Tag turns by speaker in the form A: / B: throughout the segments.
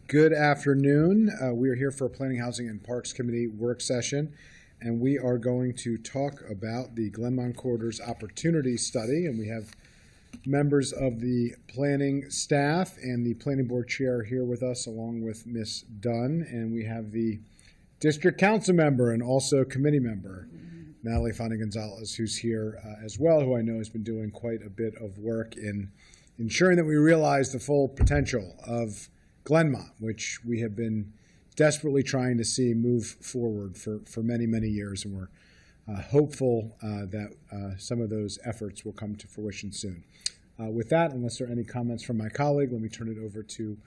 A: Good afternoon. We are here for a Planning, Housing, and Parks Committee work session, and we are going to talk about the Glenmont Corridors Opportunity Study, and we have members of the planning staff and the planning board chair here with us, along with Ms. Dunn, and we have the district council member and also committee member, Natalie Fonda-Gonzalez, who's here as well, who I know has been doing quite a bit of work in ensuring that we realize the full potential of Glenmont, which we have been desperately trying to see move forward for many, many years, and we're hopeful that some of those efforts will come to fruition soon. With that, unless there are any comments from my colleague, let me turn it over to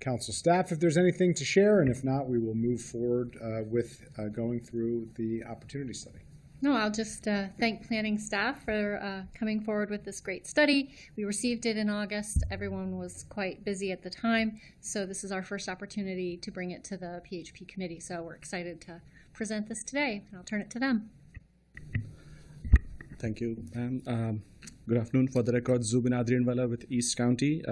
A: council staff if there's anything to share, and if not, we will move forward with going through the opportunity study.
B: No, I'll just thank planning staff for coming forward with this great study. We received it in August. Everyone was quite busy at the time, so this is our first opportunity to bring it to the PHP committee. So we're excited to present this today, and I'll turn it to them.
C: Thank you, ma'am. Good afternoon. For the record, Zubin Adrianwala with East County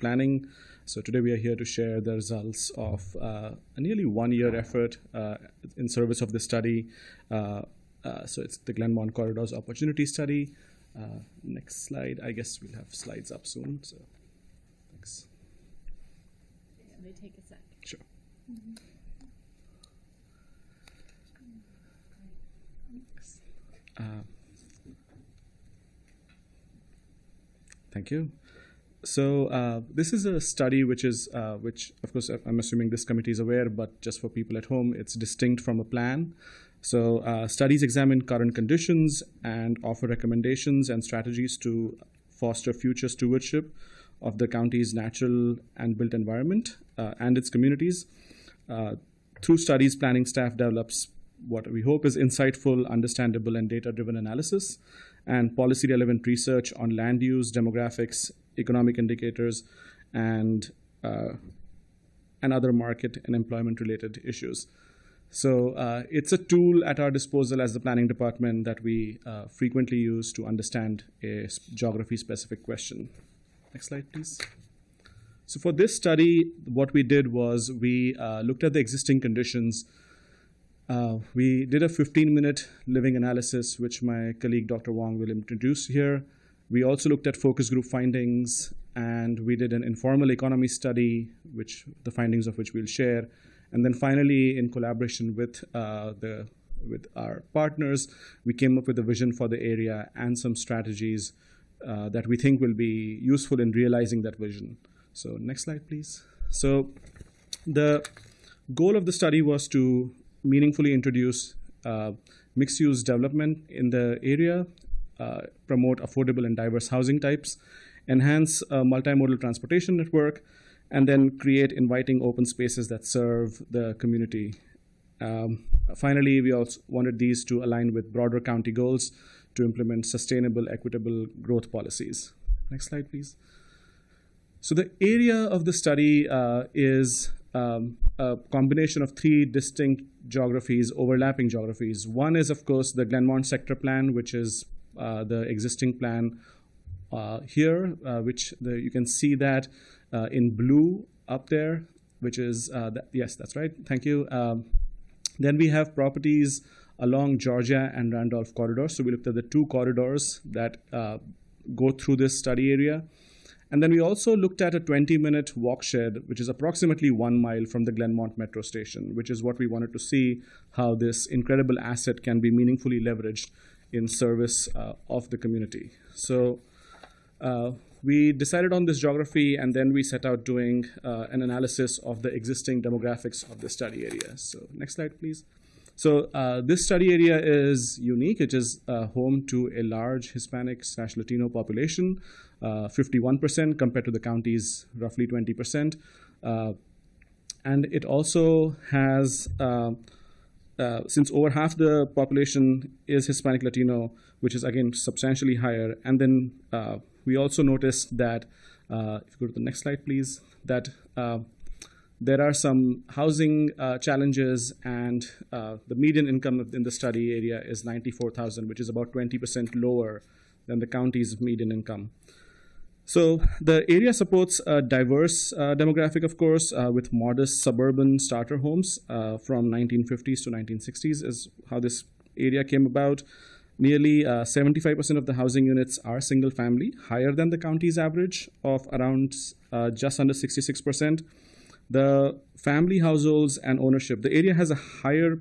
C: Planning. So today we are here to share the results of a nearly one-year effort in service of the study. So it's the Glenmont Corridors Opportunity Study. Next slide. I guess we'll have slides up soon. So thanks.
B: Yeah, they take a sec.
C: Sure. Thank you. So this is a study which of course I'm assuming this committee is aware, but just for people at home, it's distinct from a plan. So studies examine current conditions and offer recommendations and strategies to foster future stewardship of the county's natural and built environment and its communities. Through studies, planning staff develops what we hope is insightful, understandable, and data-driven analysis and policy-relevant research on land use, demographics, economic indicators, and other market and employment-related issues. So it's a tool at our disposal as the planning department that we frequently use to understand a geography-specific question. Next slide, please. So for this study, what we did was we looked at the existing conditions. We did a 15-minute living analysis, which my colleague Dr. Wong will introduce here. We also looked at focus group findings, and we did an informal economy study, the findings of which we'll share. And then finally, in collaboration with our partners, we came up with a vision for the area and some strategies that we think will be useful in realizing that vision. So next slide, please. So the goal of the study was to meaningfully introduce mixed-use development in the area, promote affordable and diverse housing types, enhance a multimodal transportation network, and then create inviting open spaces that serve the community. Finally, we also wanted these to align with broader county goals to implement sustainable, equitable growth policies. Next slide, please. So the area of the study is a combination of three distinct geographies, overlapping geographies. One is, of course, the Glenmont Sector Plan, which is the existing plan here, you can see that in blue up there, which is, yes, that's right, thank you. Then we have properties along Georgia and Randolph corridors. So we looked at the two corridors that go through this study area. And then we also looked at a 20-minute walkshed, which is approximately 1 mile from the Glenmont metro station, which is what we wanted to see how this incredible asset can be meaningfully leveraged in service of the community. So we decided on this geography, and then we set out doing an analysis of the existing demographics of the study area. So next slide, please. So this study area is unique. It is home to a large Hispanic/Latino population, 51% compared to the county's roughly 20%. And it also has, since over half the population is Hispanic Latino, which is again substantially higher. And then we also noticed that, if you go to the next slide, please, that there are some housing challenges, and the median income in the study area is $94,000, which is about 20% lower than the county's median income. So the area supports a diverse demographic, of course, with modest suburban starter homes from 1950s to 1960s is how this area came about. Nearly 75% of the housing units are single family, higher than the county's average of around just under 66%. The family households and ownership, the area has a higher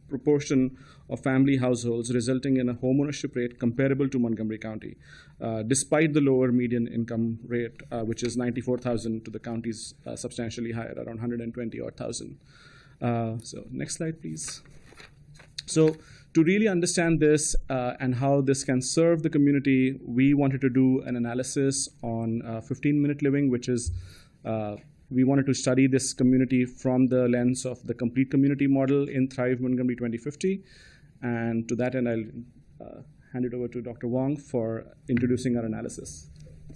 C: proportion of family households, resulting in a homeownership rate comparable to Montgomery County, despite the lower median income rate, which is $94,000 to the county's substantially higher, around $120,000. So next slide, please. So to really understand this and how this can serve the community, we wanted to do an analysis on 15-minute living, which is we wanted to study this community from the lens of the complete community model in Thrive Montgomery 2050. And to that end, I'll hand it over to Dr. Wong for introducing our analysis.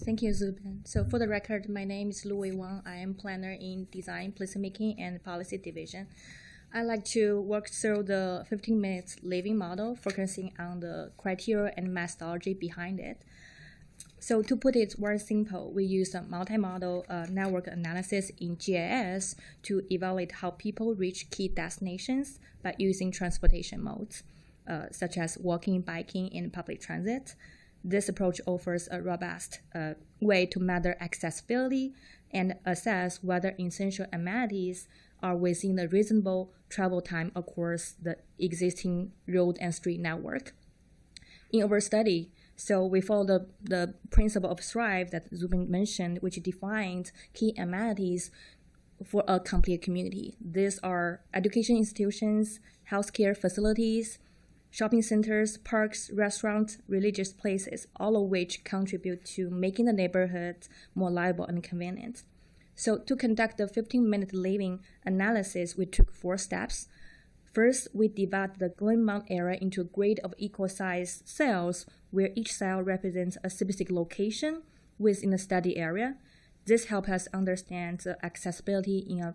D: Thank you, Zubin. So for the record, my name is Louis Wang. I am planner in Design, Placemaking, and Policy Division. I'd like to work through the 15-minute living model, focusing on the criteria and methodology behind it. So to put it very simple, we use a multi-model network analysis in GIS to evaluate how people reach key destinations by using transportation modes, such as walking, biking, and public transit. This approach offers a robust way to measure accessibility and assess whether essential amenities are within the reasonable travel time across the existing road and street network. In our study, so we follow the principle of Thrive that Zubin mentioned, which defines key amenities for a complete community. These are education institutions, healthcare facilities, shopping centers, parks, restaurants, religious places, all of which contribute to making the neighborhood more livable and convenient. So to conduct the 15-minute living analysis, we took 4 steps. First, we divided the Glenmount area into a grid of equal-sized cells where each cell represents a specific location within the study area. This helps us understand the accessibility in a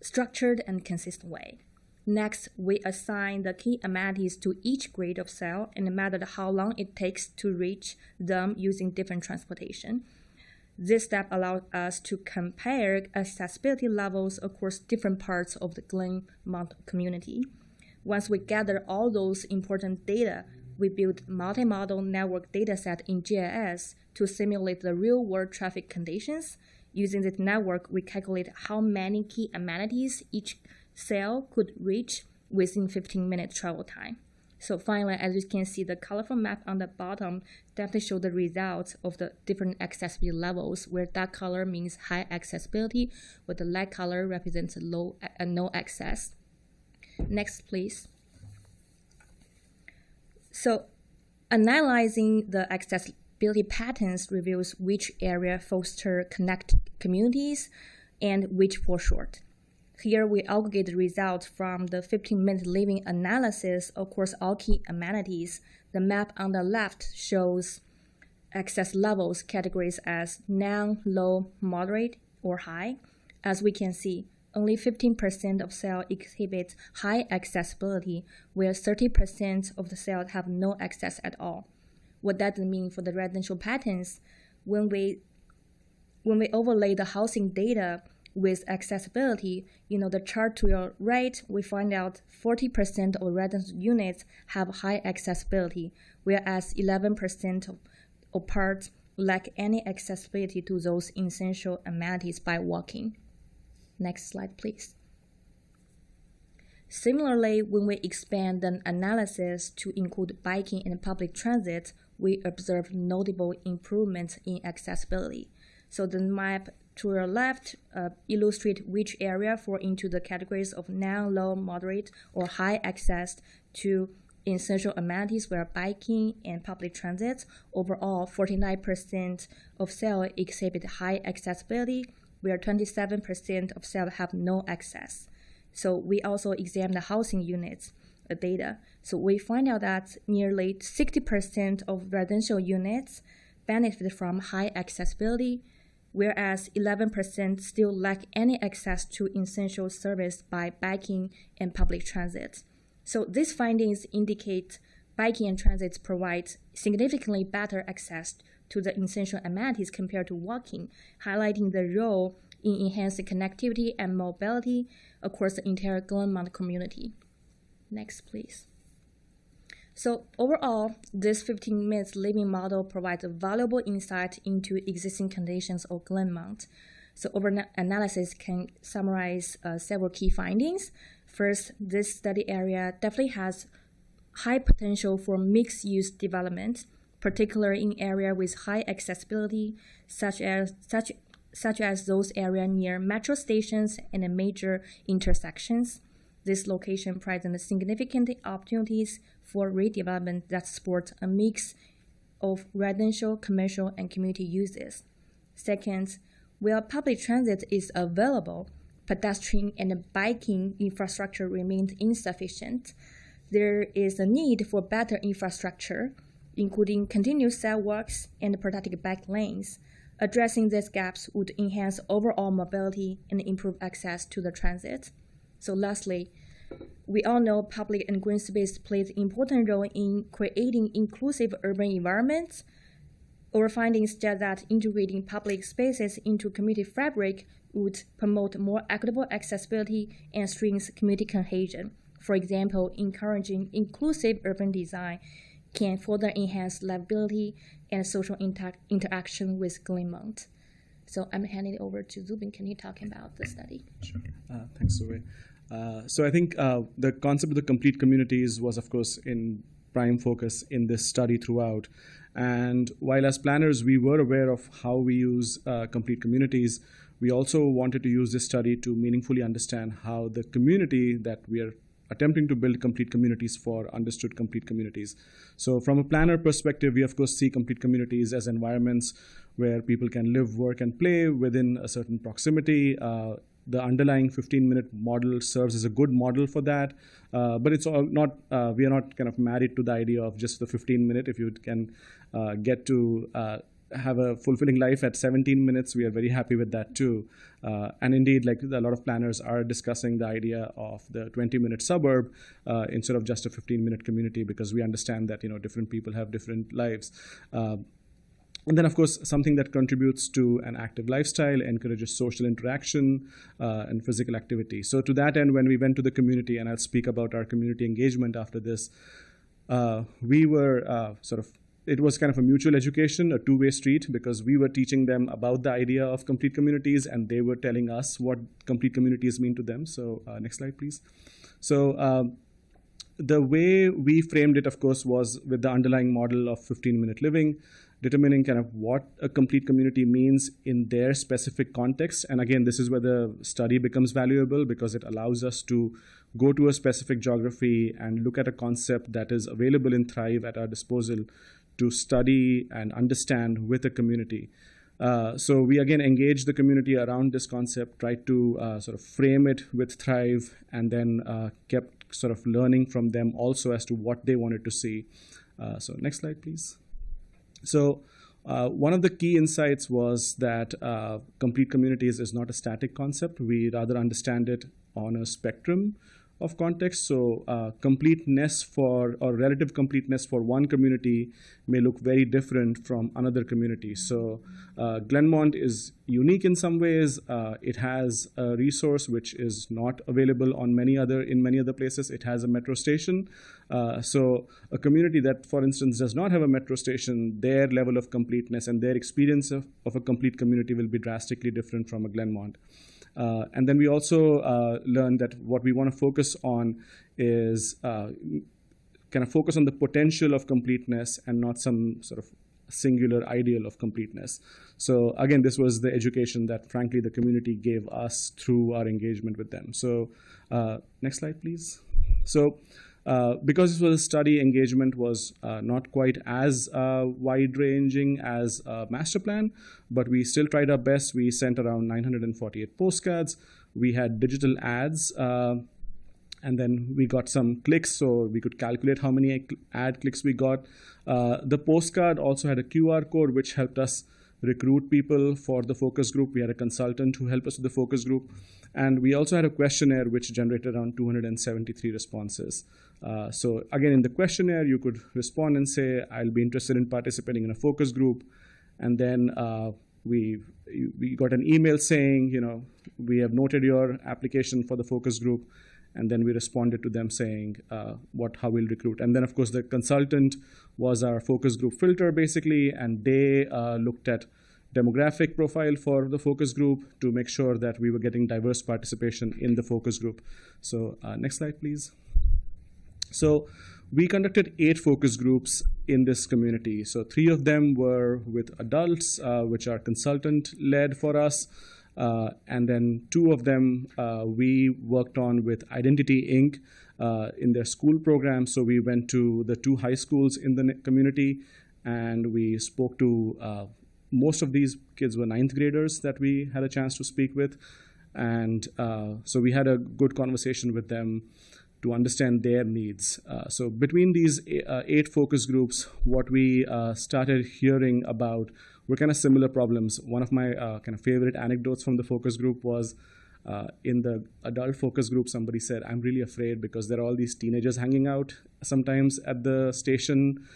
D: structured and consistent way. Next, we assign the key amenities to each grade of cell and measured how long it takes to reach them using different transportation. This step allows us to compare accessibility levels across different parts of the Glenmount community. Once we gather all those important data, we build multi-model network dataset in GIS to simulate the real-world traffic conditions. Using this network, we calculate how many key amenities each cell could reach within 15-minute travel time. So finally, as you can see, the colorful map on the bottom definitely shows the results of the different accessibility levels, where dark color means high accessibility, while the light color represents low no access. Next, please. So analyzing the accessibility patterns reveals which area foster connect communities and which fall short. Here we aggregate the results from the 15-minute living analysis across all key amenities. The map on the left shows access levels categorized as none, low, moderate, or high. As we can see, only 15% of cells exhibit high accessibility, where 30% of the cells have no access at all. What does it mean for the residential patterns? When we overlay the housing data with accessibility, the chart to your right, we find out 40% of residential units have high accessibility, whereas 11% of parts lack any accessibility to those essential amenities by walking. Next slide, please. Similarly, when we expand the analysis to include biking and public transit, we observe notable improvements in accessibility. So the map to your left illustrate which area fall into the categories of none, low, moderate, or high access to essential amenities, where biking and public transit. Overall, 49% of cells exhibit high accessibility, where 27% of cells have no access. So we also examine the housing units data. So we find out that nearly 60% of residential units benefit from high accessibility, whereas 11% still lack any access to essential service by biking and public transit. So these findings indicate biking and transit provide significantly better access to the essential amenities compared to walking, highlighting the role in enhancing connectivity and mobility across the entire Glenmont community. Next, please. So overall, this 15 minutes living model provides a valuable insight into existing conditions of Glenmont. So analysis can summarize several key findings. First, this study area definitely has high potential for mixed-use development, particularly in areas with high accessibility, such as those areas near metro stations and major intersections. This location presents significant opportunities for redevelopment that support a mix of residential, commercial, and community uses. Second, while public transit is available, pedestrian and biking infrastructure remains insufficient. There is a need for better infrastructure, including continuous sidewalks and protected bike lanes. Addressing these gaps would enhance overall mobility and improve access to the transit. So lastly, we all know public and green space plays an important role in creating inclusive urban environments. Our findings suggest that integrating public spaces into community fabric would promote more equitable accessibility and strengthen community cohesion. For example, encouraging inclusive urban design can further enhance livability and social interaction with Glenmont. So I'm handing it over to Zubin. Can you talk about the study?
C: Sure. Thanks, Zoe. So I think the concept of the complete communities was, of course, in prime focus in this study throughout. And while as planners, we were aware of how we use complete communities, we also wanted to use this study to meaningfully understand how the community that we are attempting to build complete communities for understood complete communities. So from a planner perspective, we of course see complete communities as environments where people can live, work, and play within a certain proximity. The underlying 15-minute model serves as a good model for that, but it's all not. We are not kind of married to the idea of just the 15-minute. If you can get to have a fulfilling life at 17 minutes, we are very happy with that too. And indeed, like a lot of planners are discussing the idea of the 20-minute suburb instead of just a 15-minute community, because we understand that different people have different lives. And then, of course, something that contributes to an active lifestyle, encourages social interaction and physical activity. So to that end, when we went to the community, and I'll speak about our community engagement after this, we were it was kind of a mutual education, a two-way street, because we were teaching them about the idea of complete communities, and they were telling us what complete communities mean to them. So next slide, please. So the way we framed it, of course, was with the underlying model of 15-minute living, determining kind of what a complete community means in their specific context. And again, this is where the study becomes valuable, because it allows us to go to a specific geography and look at a concept that is available in Thrive at our disposal to study and understand with a community. So we again engaged the community around this concept, tried to sort of frame it with Thrive, and then kept sort of learning from them also as to what they wanted to see. So next slide, please. So one of the key insights was that complete communities is not a static concept. We rather understand it on a spectrum of context. So completeness or relative completeness for one community may look very different from another community. So Glenmont is unique in some ways. It has a resource which is not available in many other places. It has a metro station. So a community that, for instance, does not have a metro station, their level of completeness and their experience of a complete community will be drastically different from a Glenmont. And then we also learned that what we want to focus on is kind of focus on the potential of completeness and not some sort of singular ideal of completeness. So again, this was the education that, frankly, the community gave us through our engagement with them. So next slide, please. So because this was a study, engagement was not quite as wide-ranging as a master plan, but we still tried our best. We sent around 948 postcards. We had digital ads, and then we got some clicks, so we could calculate how many ad clicks we got. The postcard also had a QR code, which helped us recruit people for the focus group. We had a consultant who helped us with the focus group. And we also had a questionnaire which generated around 273 responses. So again, in the questionnaire, you could respond and say, I'll be interested in participating in a focus group. And then we got an email saying, we have noted your application for the focus group. And then we responded to them saying how we'll recruit. And then, of course, the consultant was our focus group filter, basically, and they looked at demographic profile for the focus group to make sure that we were getting diverse participation in the focus group. So next slide, please. So we conducted 8 focus groups in this community. So 3 of them were with adults, which are consultant-led for us. And then 2 of them we worked on with Identity Inc. In their school program. So we went to the 2 high schools in the community, and we spoke to most of these kids were 9th graders that we had a chance to speak with. And so we had a good conversation with them to understand their needs. So between these 8 focus groups, what we started hearing about were kind of similar problems. One of my kind of favorite anecdotes from the focus group was in the adult focus group, somebody said, I'm really afraid because there are all these teenagers hanging out sometimes at the station.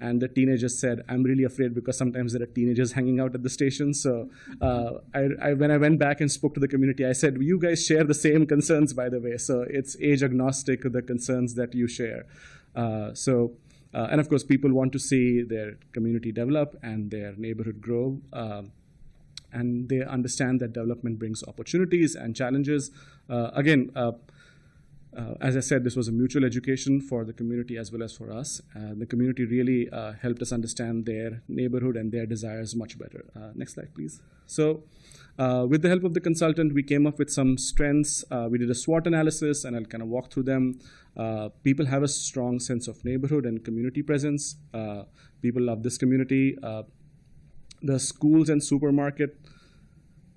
C: And the teenagers said, I'm really afraid because sometimes there are teenagers hanging out at the station. So when I went back and spoke to the community, I said, you guys share the same concerns, by the way. So it's age agnostic, the concerns that you share. And of course, people want to see their community develop and their neighborhood grow. And they understand that development brings opportunities and challenges. As I said, this was a mutual education for the community as well as for us. The community really helped us understand their neighborhood and their desires much better. Next slide, please. So with the help of the consultant, we came up with some strengths. We did a SWOT analysis, and I'll kind of walk through them. People have a strong sense of neighborhood and community presence. People love this community. The schools and supermarket,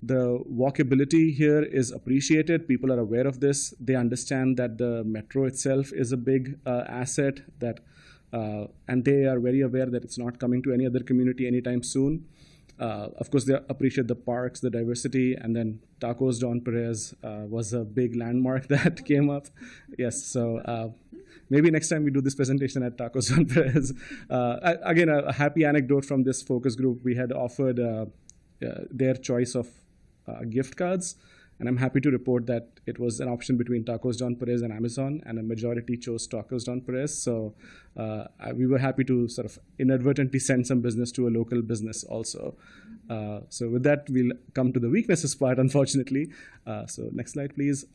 C: the walkability here is appreciated. People are aware of this. They understand that the metro itself is a big asset, and they are very aware that it's not coming to any other community anytime soon. Of course, they appreciate the parks, the diversity, and then Tacos Don Perez was a big landmark that came up. Yes, so maybe next time we do this presentation at Tacos Don Perez. Again, a happy anecdote from this focus group. We had offered their choice of gift cards, and I'm happy to report that it was an option between Tacos Don Perez and Amazon, and a majority chose Tacos Don Perez. So we were happy to sort of inadvertently send some business to a local business also. So with that, we'll come to the weaknesses part, unfortunately. So next slide, please.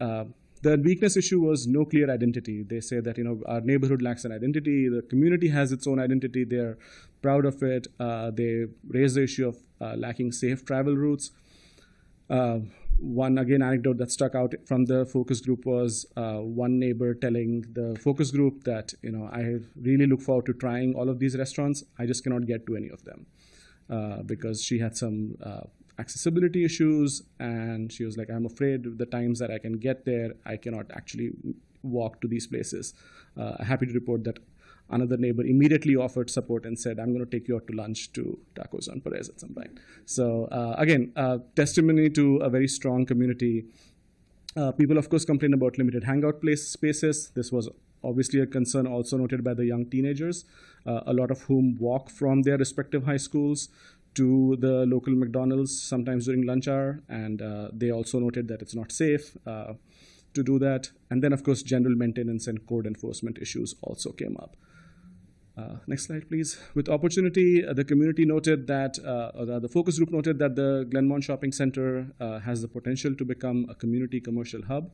C: The weakness issue was no clear identity. They say that our neighborhood lacks an identity. The community has its own identity. They're proud of it. They raise the issue of lacking safe travel routes. One anecdote that stuck out from the focus group was one neighbor telling the focus group that I really look forward to trying all of these restaurants. I just cannot get to any of them because she had some accessibility issues, and she was like, I'm afraid the times that I can get there, I cannot actually walk to these places. Happy to report that another neighbor immediately offered support and said, I'm going to take you out to lunch to Tacos Don Perez at some point. So again, testimony to a very strong community. People, of course, complain about limited hangout spaces. This was obviously a concern also noted by the young teenagers, a lot of whom walk from their respective high schools to the local McDonald's sometimes during lunch hour, and they also noted that it's not safe to do that. And then, of course, general maintenance and code enforcement issues also came up. Next slide, please. With opportunity, the community noted that, the focus group noted that the Glenmont Shopping Center has the potential to become a community commercial hub.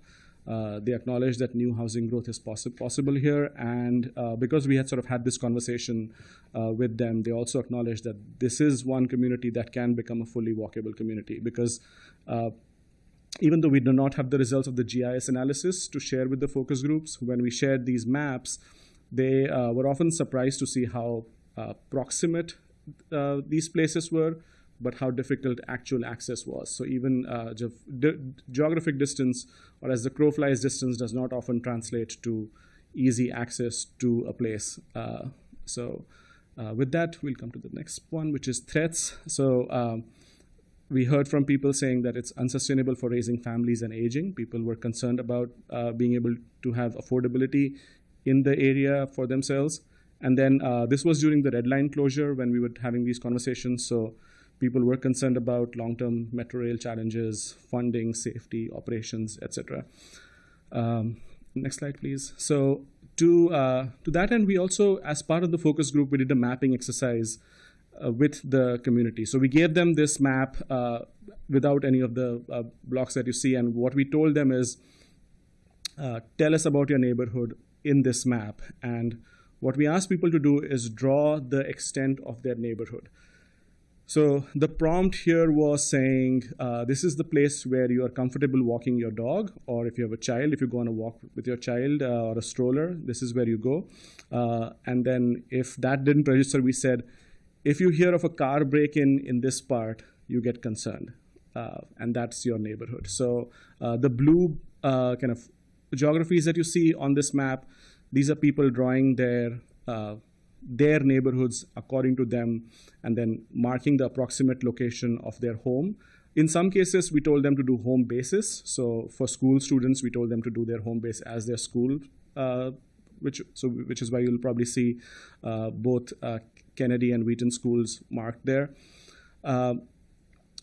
C: They acknowledged that new housing growth is possible here, and because we had sort of had this conversation with them, they also acknowledged that this is one community that can become a fully walkable community, because even though we do not have the results of the GIS analysis to share with the focus groups, when we shared these maps, they were often surprised to see how proximate these places were, but how difficult actual access was. So even geographic distance, or as the crow flies distance, does not often translate to easy access to a place. So With that, we'll come to the next one, which is threats. So we heard from people saying that it's unsustainable for raising families and aging. People were concerned about being able to have affordability in the area for themselves. And then this was during the red line closure when we were having these conversations. So people were concerned about long-term metro rail challenges, funding, safety, operations, etc. Next slide, please. So to that end, we also, as part of the focus group, we did a mapping exercise with the community. So we gave them this map without any of the blocks that you see. And what we told them is, tell us about your neighborhood in this map. And what we asked people to do is draw the extent of their neighborhood. So the prompt here was saying, this is the place where you are comfortable walking your dog, or if you have a child, if you go on a walk with your child or a stroller, this is where you go. And then if that didn't register, we said, if you hear of a car break-in in this part, you get concerned. And that's your neighborhood. So the blue kind of geographies that you see on this map, these are people drawing their neighborhoods according to them, and then marking the approximate location of their home. In some cases, we told them to do home bases. So for school students, we told them to do their home base as their school, which is why you'll probably see both Kennedy and Wheaton schools marked there. And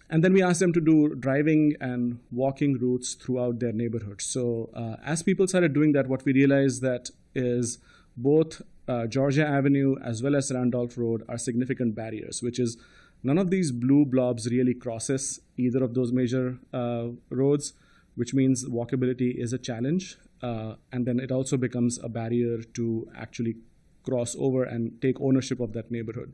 C: then we asked them to do driving and walking routes throughout their neighborhood. So as people started doing that, what we realized that is both Georgia Avenue as well as Randolph Road are significant barriers, which is none of these blue blobs really crosses either of those major roads, which means walkability is a challenge. And then it also becomes a barrier to actually cross over and take ownership of that neighborhood.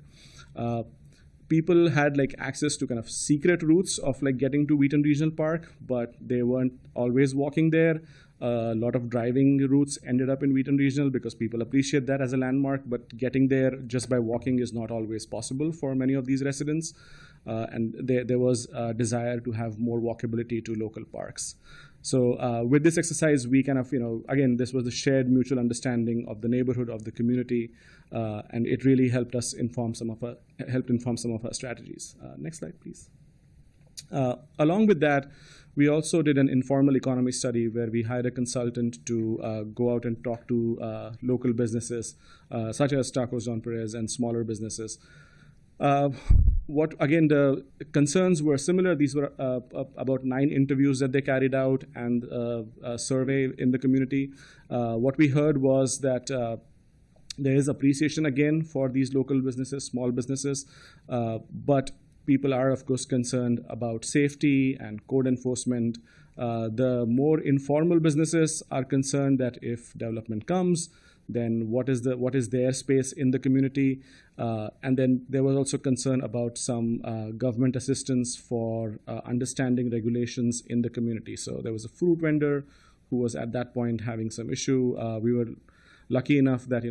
C: People had like access to kind of secret routes of like getting to Wheaton Regional Park, but they weren't always walking there. A lot of driving routes ended up in Wheaton Regional because people appreciate that as a landmark, but getting there just by walking is not always possible for many of these residents. And there was a desire to have more walkability to local parks. So with this exercise, we kind of, again, this was a shared mutual understanding of the neighborhood, of the community, and it really helped us inform some of our strategies. Next slide, please. Along with that, we also did an informal economy study where we hired a consultant to go out and talk to local businesses, such as Tacos Don Perez and smaller businesses. Again, the concerns were similar. These were about 9 interviews that they carried out and a survey in the community. What we heard was that there is appreciation again for these local businesses, small businesses, but people are, of course, concerned about safety and code enforcement. The more informal businesses are concerned that if development comes, then what is their space in the community? And then there was also concern about some government assistance for understanding regulations in the community. So there was a fruit vendor who was at that point having some issue. We were lucky enough that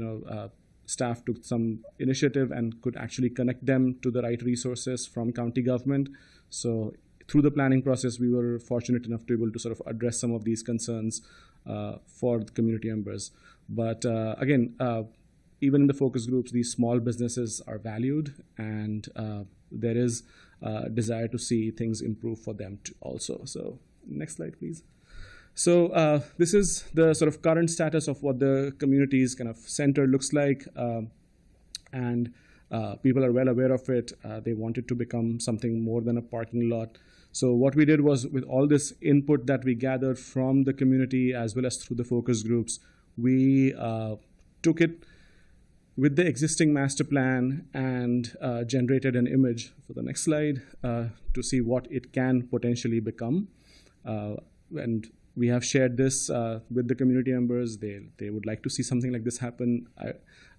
C: staff took some initiative and could actually connect them to the right resources from county government. So through the planning process, we were fortunate enough to be able to sort of address some of these concerns for the community members. But again, even in the focus groups, these small businesses are valued, and there is a desire to see things improve for them too also. So next slide, please. So this is the sort of current status of what the community's kind of center looks like, and people are well aware of it. They want it to become something more than a parking lot. So what we did was, with all this input that we gathered from the community as well as through the focus groups, we took it with the existing master plan and generated an image for the next slide to see what it can potentially become. And we have shared this with the community members. They would like to see something like this happen.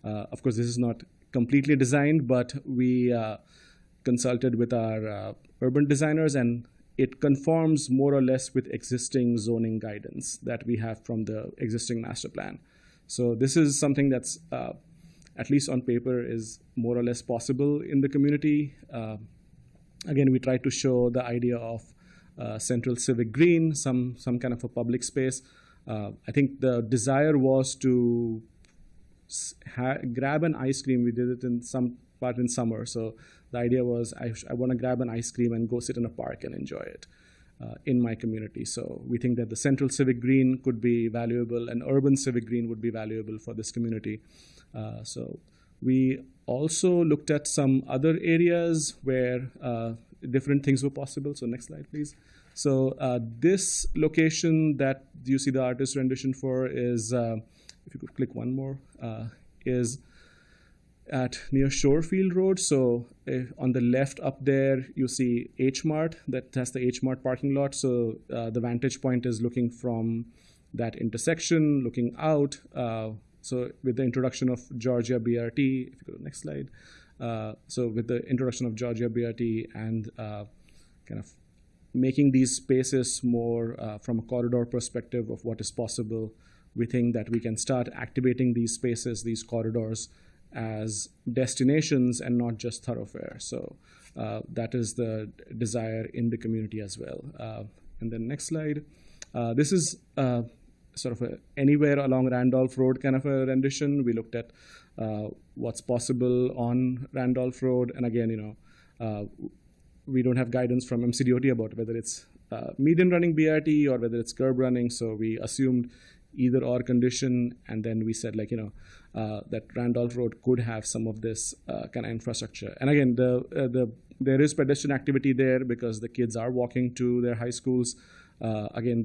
C: Of course, this is not completely designed, but we consulted with our urban designers, and it conforms more or less with existing zoning guidance that we have from the existing master plan. So this is something that's, at least on paper, is more or less possible in the community. Again, we tried to show the idea of central civic green, some kind of a public space. I think the desire was to grab an ice cream. We did it in some part in summer. So the idea was I want to grab an ice cream and go sit in a park and enjoy it in my community. So we think that the central civic green could be valuable, and urban civic green would be valuable for this community. So we also looked at some other areas where different things were possible. So next slide, please. So this location that you see the artist rendition for is, if you could click one more, is at near Shorefield Road. So on the left up there, you see H Mart. That's the H Mart parking lot. So the vantage point is looking from that intersection, looking out. So with the introduction of Georgia BRT, if you go to the next slide. So with the introduction of Georgia BRT and kind of making these spaces more from a corridor perspective of what is possible, we think that we can start activating these spaces, these corridors, as destinations and not just thoroughfares. So that is the desire in the community as well. And then next slide. This is sort of a anywhere along Randolph Road kind of a rendition. We looked at what's possible on Randolph Road. And again, we don't have guidance from MCDOT about whether it's median running BRT or whether it's curb running. So we assumed either or condition, and then we said that Randolph Road could have some of this kind of infrastructure. And again, there is pedestrian activity there because the kids are walking to their high schools. Again,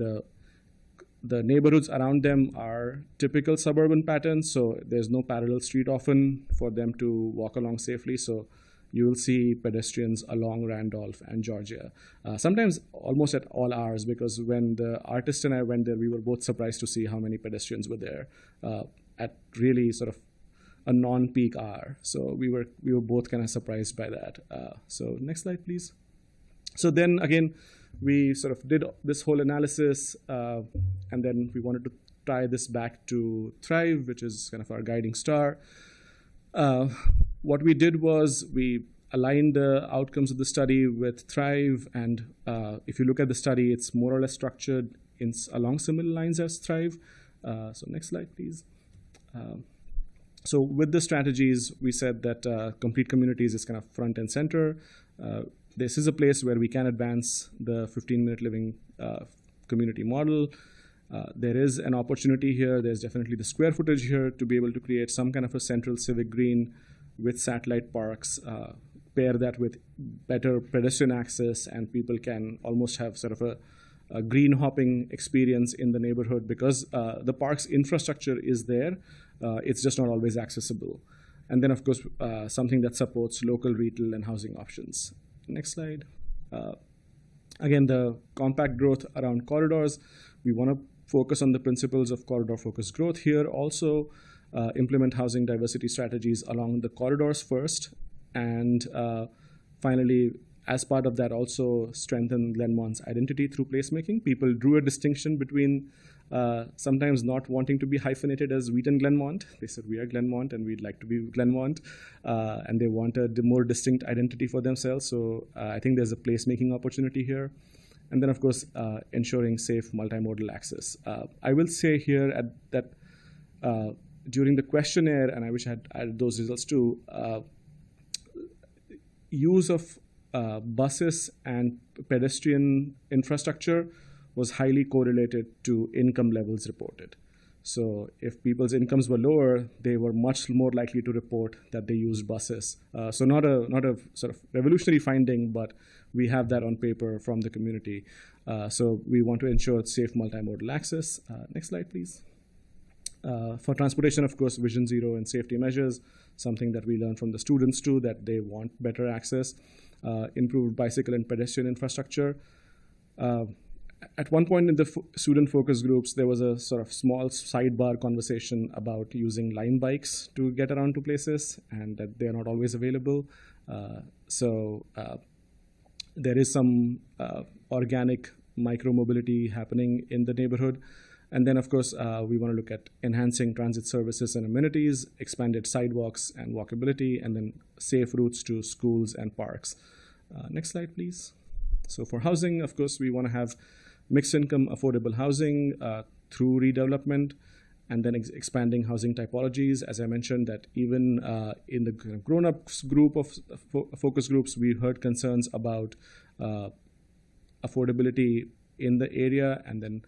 C: the neighborhoods around them are typical suburban patterns, so there's no parallel street often for them to walk along safely. So you will see pedestrians along Randolph and Georgia, sometimes almost at all hours, because when the artist and I went there, we were both surprised to see how many pedestrians were there at really sort of a non-peak hour. So we were both kind of surprised by that. So next slide, please. So then again, we sort of did this whole analysis, and then we wanted to tie this back to Thrive, which is kind of our guiding star. What we did was we aligned the outcomes of the study with Thrive, and if you look at the study, it's more or less structured along similar lines as Thrive. So next slide, please. So with the strategies, we said that complete communities is kind of front and center. This is a place where we can advance the 15-minute living community model. There is an opportunity here. There's definitely the square footage here to be able to create some kind of a central civic green with satellite parks, pair that with better pedestrian access, and people can almost have sort of a green hopping experience in the neighborhood because the park's infrastructure is there. It's just not always accessible. And then, of course, something that supports local retail and housing options. Next slide. Again, the compact growth around corridors. We want to focus on the principles of corridor-focused growth here. Also, implement housing diversity strategies along the corridors first. And finally, as part of that, also strengthen Glenmont's identity through placemaking. People drew a distinction between sometimes not wanting to be hyphenated as Wheaton Glenmont. They said, we are Glenmont and we'd like to be Glenmont. And they want a more distinct identity for themselves. So I think there's a placemaking opportunity here. And then, of course, ensuring safe multimodal access. I will say here that during the questionnaire, and I wish I had added those results too, use of buses and pedestrian infrastructure was highly correlated to income levels reported. So if people's incomes were lower, they were much more likely to report that they used buses. So not a sort of revolutionary finding, but we have that on paper from the community. So we want to ensure safe multimodal access. Next slide, please. For transportation, of course, Vision Zero and safety measures, something that we learned from the students too, that they want better access, improved bicycle and pedestrian infrastructure. At one point in the student focus groups, there was a sort of small sidebar conversation about using Lime bikes to get around to places, and that they're not always available. So there is some organic micro-mobility happening in the neighborhood. And then, of course, we want to look at enhancing transit services and amenities, expanded sidewalks and walkability, and then safe routes to schools and parks. Next slide, please. So for housing, of course, we want to have mixed income affordable housing through redevelopment and then expanding housing typologies. As I mentioned, that even in the grown-ups group of focus groups, we heard concerns about affordability in the area, and then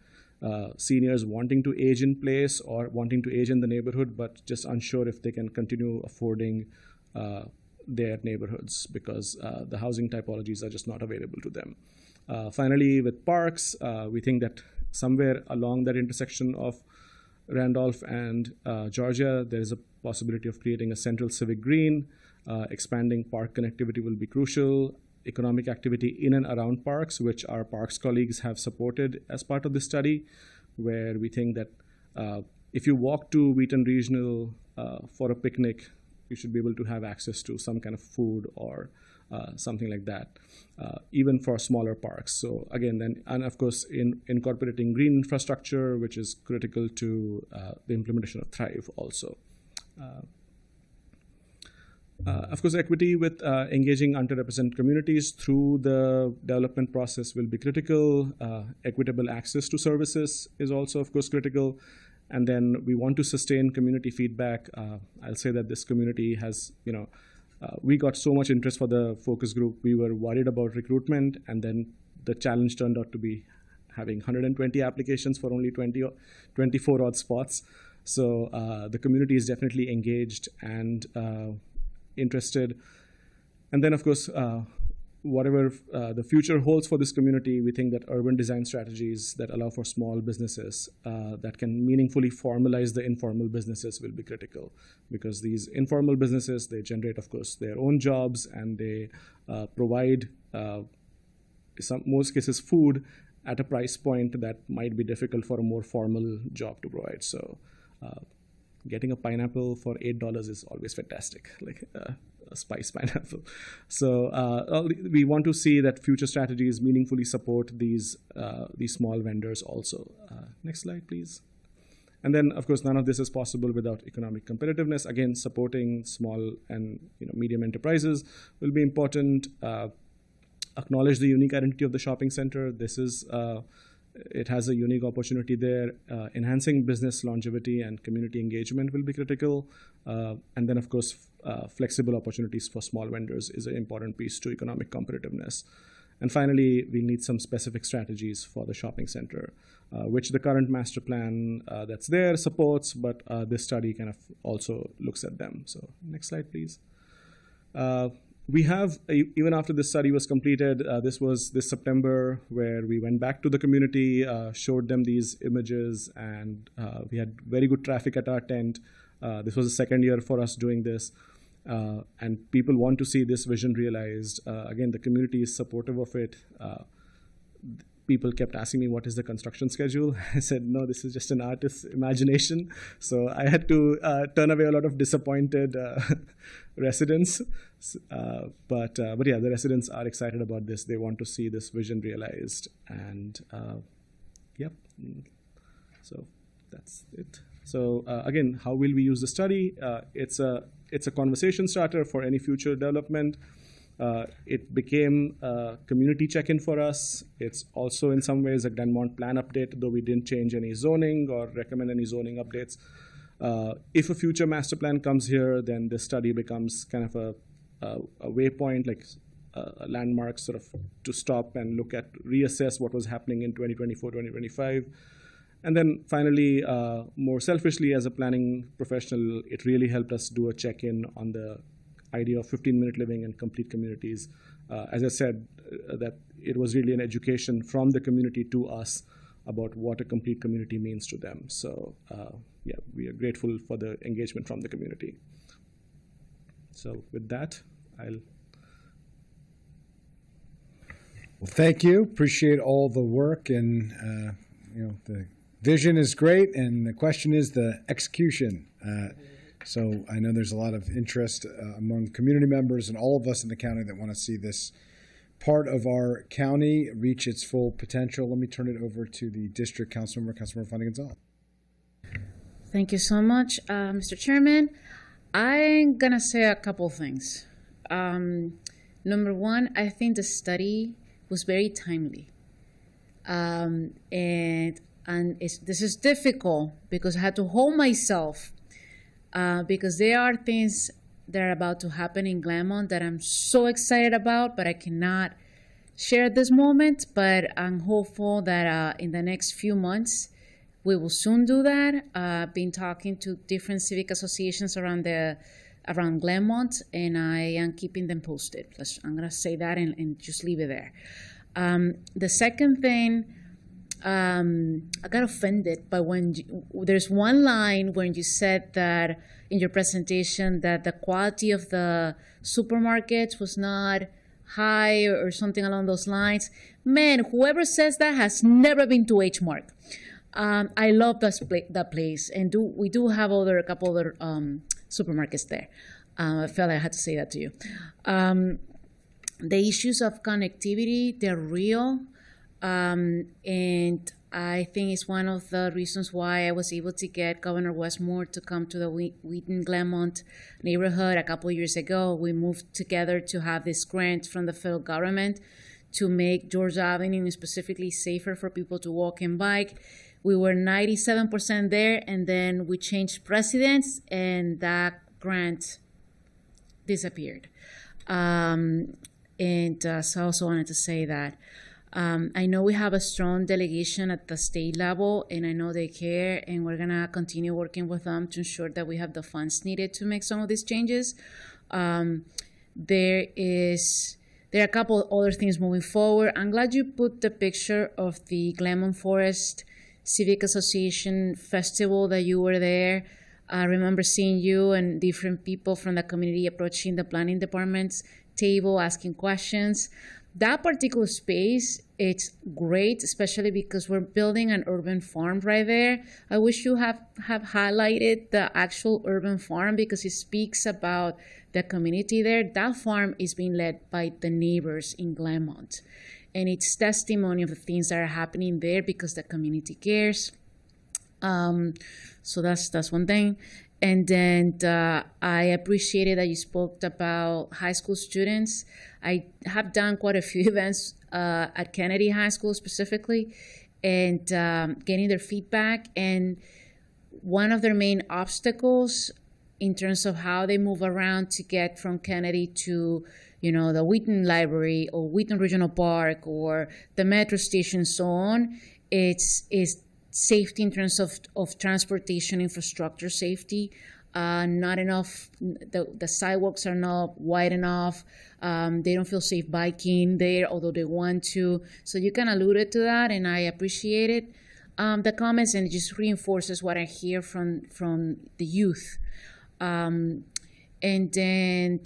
C: seniors wanting to age in place or wanting to age in the neighborhood, but just unsure if they can continue affording their neighborhoods because the housing typologies are just not available to them. Finally, with parks, we think that somewhere along that intersection of Randolph and Georgia, there is a possibility of creating a central civic green. Expanding park connectivity will be crucial. Economic activity in and around parks, which our parks colleagues have supported as part of the study, where we think that if you walk to Wheaton Regional for a picnic, you should be able to have access to some kind of food or something like that, even for smaller parks. So again, then, and of course, in incorporating green infrastructure, which is critical to the implementation of Thrive also. Of course, equity with engaging underrepresented communities through the development process will be critical. Equitable access to services is also, of course, critical. And then we want to sustain community feedback. I'll say that this community has, we got so much interest for the focus group. We were worried about recruitment, and then the challenge turned out to be having 120 applications for only 24 odd spots. So the community is definitely engaged and interested. And then, of course, whatever the future holds for this community, we think that urban design strategies that allow for small businesses that can meaningfully formalize the informal businesses will be critical, because these informal businesses, they generate, of course, their own jobs, and they provide, most cases, food at a price point that might be difficult for a more formal job to provide. So getting a pineapple for $8 is always fantastic, like a spice pineapple. So we want to see that future strategies meaningfully support these small vendors also. Next slide, please. And then, of course, none of this is possible without economic competitiveness. Again, supporting small and medium enterprises will be important. Acknowledge the unique identity of the shopping center. This is it has a unique opportunity there. Enhancing business longevity and community engagement will be critical. And then, of course, flexible opportunities for small vendors is an important piece to economic competitiveness. And finally, we need some specific strategies for the shopping center, which the current master plan that's there supports, but this study kind of also looks at them. So next slide, please. We have, even after this study was completed, this was this September, where we went back to the community, showed them these images, and we had very good traffic at our tent. This was the second year for us doing this, and people want to see this vision realized. Again, the community is supportive of it. People kept asking me, what is the construction schedule? I said, no, this is just an artist's imagination. So I had to turn away a lot of disappointed residents. But yeah, the residents are excited about this. They want to see this vision realized. And yep, so that's it. So again, how will we use the study? It's a conversation starter for any future development. It became a community check-in for us. It's also in some ways a Glenmont plan update, though we didn't change any zoning or recommend any zoning updates. If a future master plan comes here, then this study becomes kind of a waypoint, like a landmark sort of to stop and look at, reassess what was happening in 2024, 2025. And then finally, more selfishly as a planning professional, it really helped us do a check-in on the idea of 15-minute living and complete communities. As I said, that it was really an education from the community to us about what a complete community means to them. So yeah, we are grateful for the engagement from the community. So with that, I'll...
A: Well, thank you. Appreciate all the work, and the vision is great, and the question is the execution. So I know there's a lot of interest among community members and all of us in the county that want to see this part of our county reach its full potential. Let me turn it over to the district councilmember, Councilmember Fanny Gonzalez.
E: Thank you so much, Mr. Chairman. I'm going to say a couple things. Number one, I think the study was very timely. And and this is difficult because I had to hold myself because there are things that are about to happen in Glenmont that I'm so excited about, but I cannot share at this moment. But I'm hopeful that in the next few months, we will soon do that. I've been talking to different civic associations around Glenmont, and I am keeping them posted. I'm going to say that and just leave it there. The second thing, I got offended by there's one line when you said that in your presentation that the quality of the supermarkets was not high or something along those lines. Man, whoever says that has never been to H Mart. I love that place, and we do have a couple other supermarkets there. I felt I had to say that to you. The issues of connectivity, they're real, and I think it's one of the reasons why I was able to get Governor Westmore to come to the Wheaton-Glenmont neighborhood a couple of years ago. We moved together to have this grant from the federal government to make Georgia Avenue specifically safer for people to walk and bike. We were 97% there, and then we changed presidents, and that grant disappeared. So I also wanted to say that. I know we have a strong delegation at the state level, and I know they care, and we're going to continue working with them to ensure that we have the funds needed to make some of these changes. There are a couple other things moving forward. I'm glad you put the picture of the Glenmont Forest Civic Association Festival that you were there. I remember seeing you and different people from the community approaching the planning department's table, asking questions. That particular space, it's great, especially because we're building an urban farm right there. I wish you have highlighted the actual urban farm because it speaks about the community there. That farm is being led by the neighbors in Glenmont. And it's testimony of the things that are happening there because the community cares. So that's one thing. And then I appreciated that you spoke about high school students. I have done quite a few events at Kennedy High School specifically, and getting their feedback. And one of their main obstacles in terms of how they move around to get from Kennedy to, the Wheaton Library or Wheaton Regional Park or the metro station and so on, is safety in terms of transportation infrastructure safety. Not enough, the sidewalks are not wide enough. They don't feel safe biking there, although they want to. So you kind of alluded to that, and I appreciate it. The comments, and it just reinforces what I hear from the youth. And then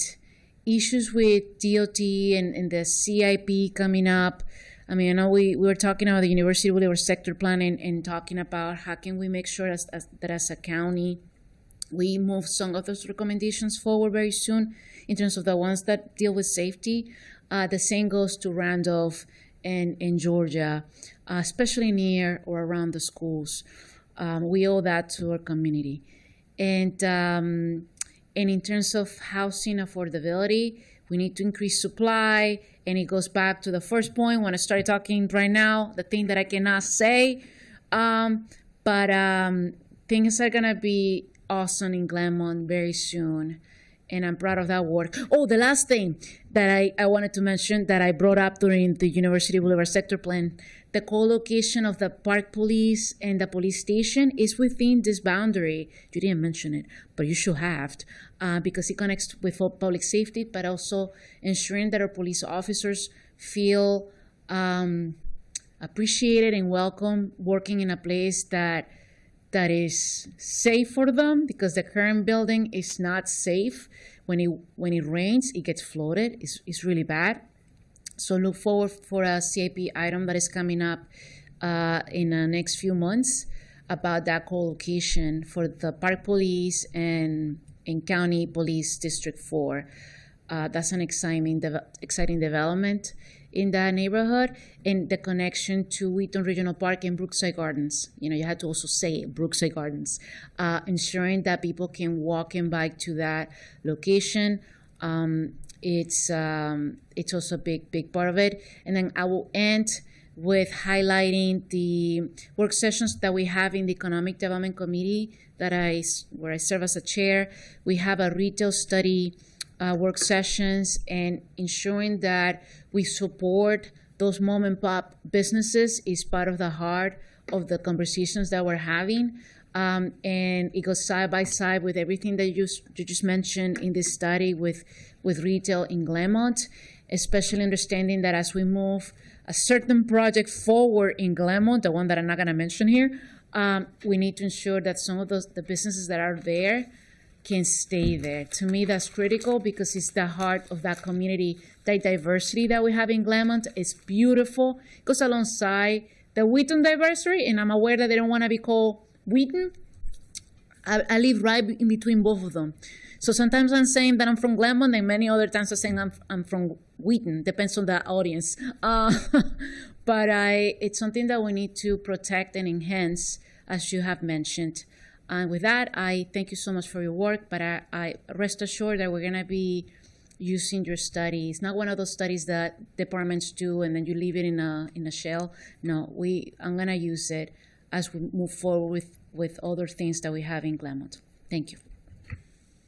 E: issues with DOT and the CIP coming up. I mean, I know we were talking about the University Boulevard sector plan and talking about how can we make sure that as a county, we move some of those recommendations forward very soon in terms of the ones that deal with safety. The same goes to Randolph and Georgia, especially near or around the schools. We owe that to our community. And in terms of housing affordability, we need to increase supply. And it goes back to the first point when I started talking right now, the thing that I cannot say. But things are going to be awesome in Glenmont very soon. And I'm proud of that work. Oh, the last thing that I wanted to mention that I brought up during the University Boulevard sector plan, the co-location of the park police and the police station is within this boundary. You didn't mention it, but you should have, because it connects with public safety, but also ensuring that our police officers feel appreciated and welcome working in a place that is safe for them, because the current building is not safe. When it rains, it gets flooded. It's really bad. So look forward for a CIP item that is coming up in the next few months about that co-location for the Park Police and County Police District 4. That's an exciting development in that neighborhood, and the connection to Wheaton Regional Park and Brookside Gardens. You had to also say Brookside Gardens, ensuring that people can walk and bike to that location. It's also a big part of it. And then I will end with highlighting the work sessions that we have in the Economic Development Committee where I serve as a chair. We have a retail study work sessions, and ensuring that we support those mom and pop businesses is part of the heart of the conversations that we're having. And it goes side by side with everything that you just mentioned in this study with retail in Glenmont, especially understanding that as we move a certain project forward in Glenmont, the one that I'm not going to mention here, we need to ensure that some of the businesses that are there can stay there. To me, that's critical because it's the heart of that community. That diversity that we have in Glenmont is beautiful. It goes alongside the Wheaton diversity, and I'm aware that they don't want to be called Wheaton. I live right in between both of them. So sometimes I'm saying that I'm from Glenmont, and many other times I'm saying I'm from Wheaton. Depends on the audience. But it's something that we need to protect and enhance, as you have mentioned. And with that, I thank you so much for your work, but I rest assured that we're going to be using your study. It's not one of those studies that departments do and then you leave it in a shell. No, I'm going to use it as we move forward with other things that we have in Glenmont. Thank you.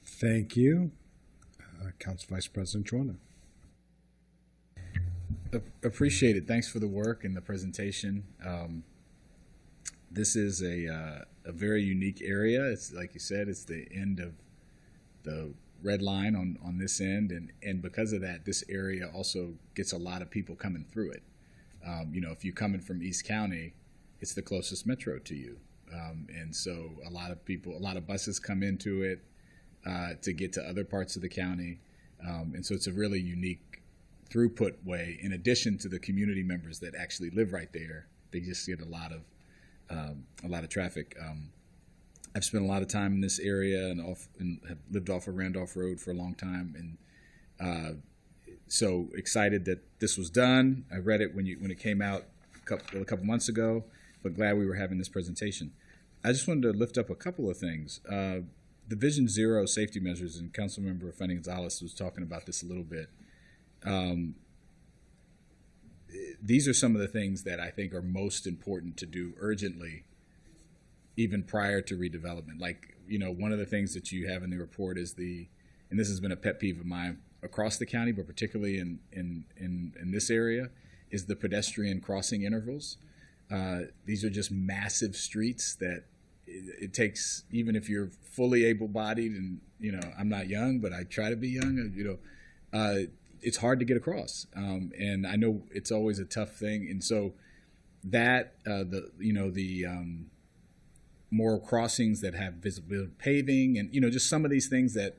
A: Thank you. Council Vice President Joanna.
F: Appreciate it. Thanks for the work and the presentation. This is a very unique area. It's like you said, it's the end of the red line on this end, and because of that, this area also gets a lot of people coming through it. If you're coming from East County, it's the closest metro to you, and so a lot of buses come into it to get to other parts of the county, and so it's a really unique throughput way. In addition to the community members that actually live right there, they just get a lot of traffic. I've spent a lot of time in this area and have lived off of Randolph Road for a long time, and so excited that this was done. I read it when it came out a couple months ago, but glad we were having this presentation. I just wanted to lift up a couple of things. The Vision Zero safety measures, and Councilmember Fanny Gonzalez was talking about this a little bit. These are some of the things that I think are most important to do urgently, even prior to redevelopment. Like, one of the things that you have in the report is and this has been a pet peeve of mine across the county, but particularly in this area, is the pedestrian crossing intervals. These are just massive streets that it takes, even if you're fully able-bodied, and I'm not young, but I try to be young. It's hard to get across, and I know it's always a tough thing. And so that the more crossings that have visible paving, and just some of these things that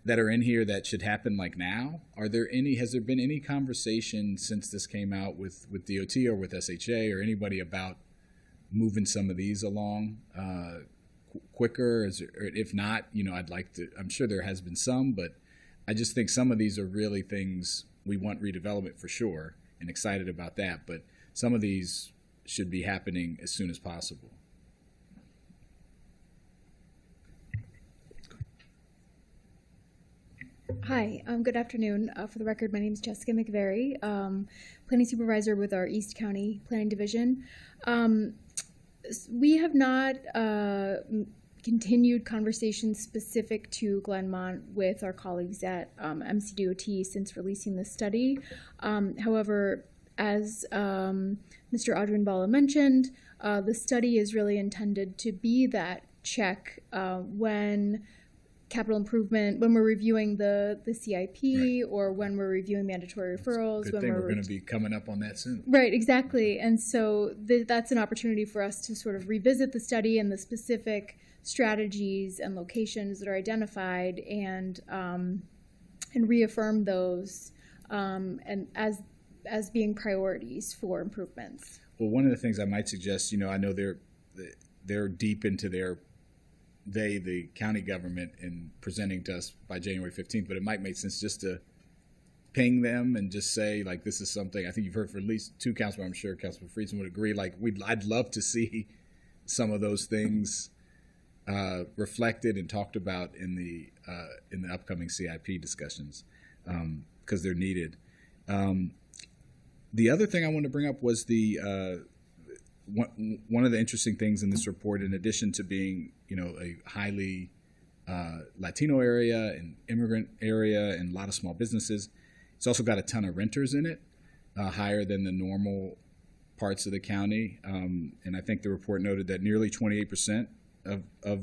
F: are in here that should happen like now. Has there been any conversation since this came out with DOT or with SHA or anybody about moving some of these along quicker? Or if not, I'd like to. I'm sure there has been some, but I just think some of these are really things we want redevelopment for sure, and excited about that. But some of these should be happening as soon as possible.
G: Hi, good afternoon. For the record, my name is Jessica McVeary, Planning Supervisor with our East County Planning Division. We have not continued conversations specific to Glenmont with our colleagues at MCDOT since releasing this study. However, as Mr. Adrian-Bala mentioned, the study is really intended to be that check when capital improvement, when we're reviewing the CIP, right, or when we're reviewing mandatory referrals.
F: Good thing we're going to be coming up on that soon.
G: Right, exactly. And so that's an opportunity for us to sort of revisit the study and the specific strategies and locations that are identified, and reaffirm those and as being priorities for improvements.
F: Well, one of the things I might suggest, I know they're deep into the county government, in presenting to us by January 15th, but it might make sense just to ping them and just say, like, this is something I think you've heard from at least two councilmen. I'm sure Councilman Friedman would agree. Like, I'd love to see some of those things reflected and talked about in the upcoming CIP discussions, because they're needed. The other thing I wanted to bring up was the one of the interesting things in this report, in addition to being, a highly Latino area and immigrant area and a lot of small businesses, it's also got a ton of renters in it, higher than the normal parts of the county. And I think the report noted that nearly 28% of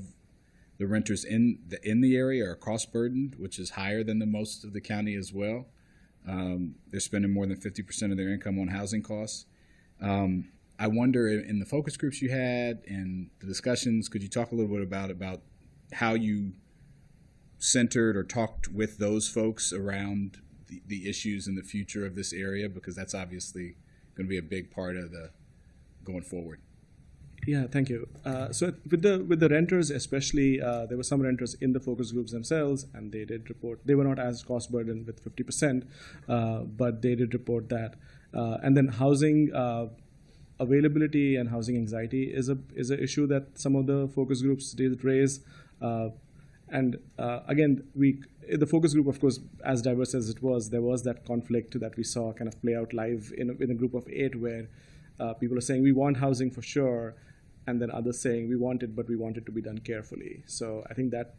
F: the renters in the area are cost burdened, which is higher than the most of the county as well. They're spending more than 50% of their income on housing costs. I wonder, in the focus groups you had and the discussions, could you talk a little bit about how you centered or talked with those folks around the issues in the future of this area? Because that's obviously going to be a big part of the going forward.
C: Yeah, thank you. So with the renters, especially, there were some renters in the focus groups themselves, and they did report they were not as cost burdened with 50%, but they did report that. And then housing availability and housing anxiety is an issue that some of the focus groups did raise. And again, the focus group, of course, as diverse as it was, there was that conflict that we saw kind of play out live in a group of 8, where people are saying we want housing for sure, and then others saying we want it, but we want it to be done carefully. So I think that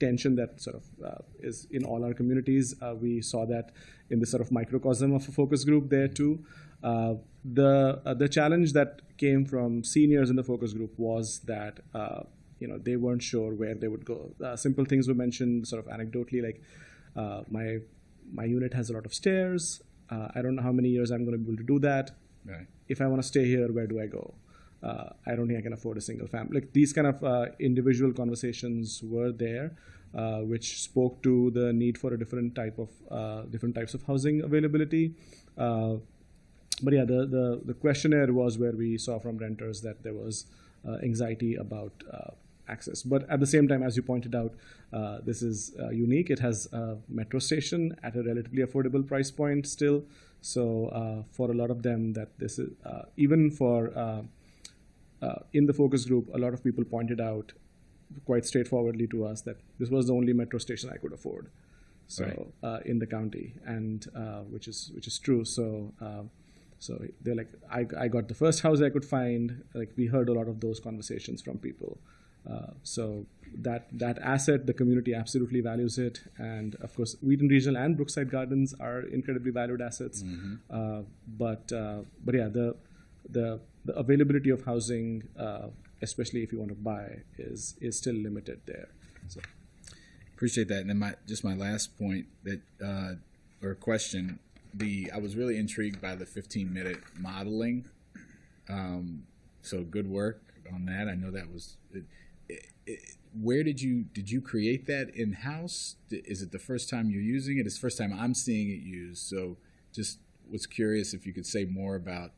C: tension that sort of is in all our communities, we saw that in the sort of microcosm of a focus group there too. The challenge that came from seniors in the focus group was that they weren't sure where they would go. Simple things were mentioned sort of anecdotally, like my unit has a lot of stairs. I don't know how many years I'm going to be able to do that.
F: Right.
C: If I want to stay here, where do I go? I don't think I can afford a single family. Like these kind of individual conversations were there, which spoke to the need for a different types of housing availability. But yeah, the questionnaire was where we saw from renters that there was anxiety about access. But at the same time, as you pointed out, this is unique. It has a metro station at a relatively affordable price point still. So for a lot of them, that this is even for in the focus group, a lot of people pointed out quite straightforwardly to us that this was the only metro station I could afford. So right. In the county, and which is true. So they're like, I got the first house I could find. Like we heard a lot of those conversations from people. So that asset, the community absolutely values it, and of course, Wheaton Regional and Brookside Gardens are incredibly valued assets. Mm-hmm. But yeah, the availability of housing, especially if you want to buy, is still limited there. So
F: appreciate that. And then my last point or question. I was really intrigued by the 15-minute modeling. So good work on that. I know that was. Where did you create that in-house? Is it the first time you're using it? It's the first time I'm seeing it used. So just was curious if you could say more about